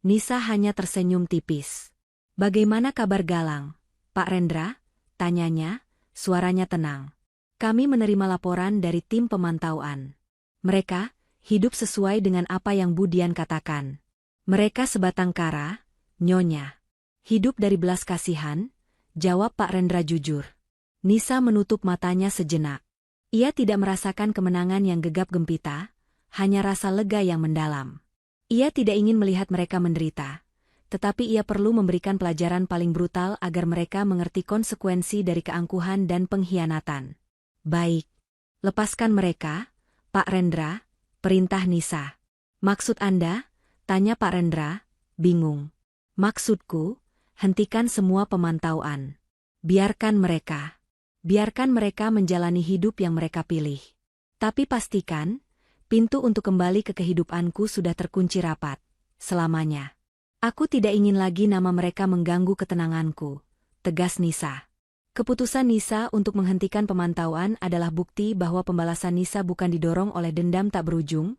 Nisa hanya tersenyum tipis. Bagaimana kabar Galang, Pak Rendra? Tanyanya, suaranya tenang. Kami menerima laporan dari tim pemantauan. Mereka hidup sesuai dengan apa yang Budian katakan. Mereka sebatang kara, Nyonya. Hidup dari belas kasihan, jawab Pak Rendra jujur. Nisa menutup matanya sejenak. Ia tidak merasakan kemenangan yang gegap gempita, hanya rasa lega yang mendalam. Ia tidak ingin melihat mereka menderita, tetapi ia perlu memberikan pelajaran paling brutal agar mereka mengerti konsekuensi dari keangkuhan dan pengkhianatan. Baik. Lepaskan mereka, Pak Rendra, perintah Nisa. Maksud Anda? Tanya Pak Rendra, bingung. Maksudku, hentikan semua pemantauan. Biarkan mereka. Biarkan mereka menjalani hidup yang mereka pilih. Tapi pastikan, pintu untuk kembali ke kehidupanku sudah terkunci rapat, selamanya. Aku tidak ingin lagi nama mereka mengganggu ketenanganku, tegas Nisa. Keputusan Nisa untuk menghentikan pemantauan adalah bukti bahwa pembalasan Nisa bukan didorong oleh dendam tak berujung,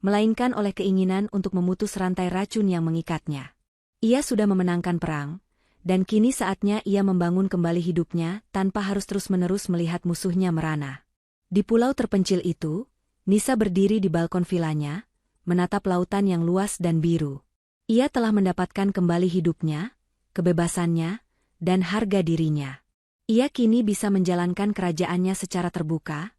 melainkan oleh keinginan untuk memutus rantai racun yang mengikatnya. Ia sudah memenangkan perang, dan kini saatnya ia membangun kembali hidupnya tanpa harus terus-menerus melihat musuhnya merana. Di pulau terpencil itu, Nisa berdiri di balkon vilanya, menatap lautan yang luas dan biru. Ia telah mendapatkan kembali hidupnya, kebebasannya, dan harga dirinya. Ia kini bisa menjalankan kerajaannya secara terbuka,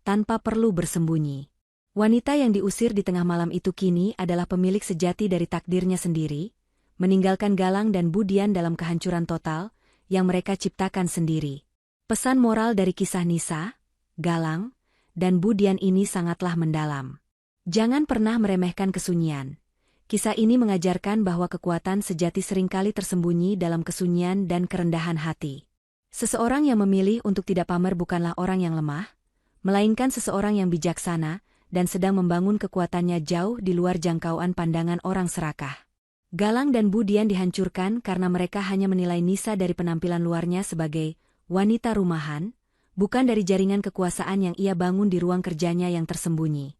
tanpa perlu bersembunyi. Wanita yang diusir di tengah malam itu kini adalah pemilik sejati dari takdirnya sendiri, meninggalkan Galang dan Budian dalam kehancuran total, yang mereka ciptakan sendiri. Pesan moral dari kisah Nisa, Galang, dan Budian ini sangatlah mendalam. Jangan pernah meremehkan kesunyian. Kisah ini mengajarkan bahwa kekuatan sejati seringkali tersembunyi dalam kesunyian dan kerendahan hati. Seseorang yang memilih untuk tidak pamer bukanlah orang yang lemah, melainkan seseorang yang bijaksana dan sedang membangun kekuatannya jauh di luar jangkauan pandangan orang serakah. Galang dan Budian dihancurkan karena mereka hanya menilai Nisa dari penampilan luarnya sebagai wanita rumahan, bukan dari jaringan kekuasaan yang ia bangun di ruang kerjanya yang tersembunyi.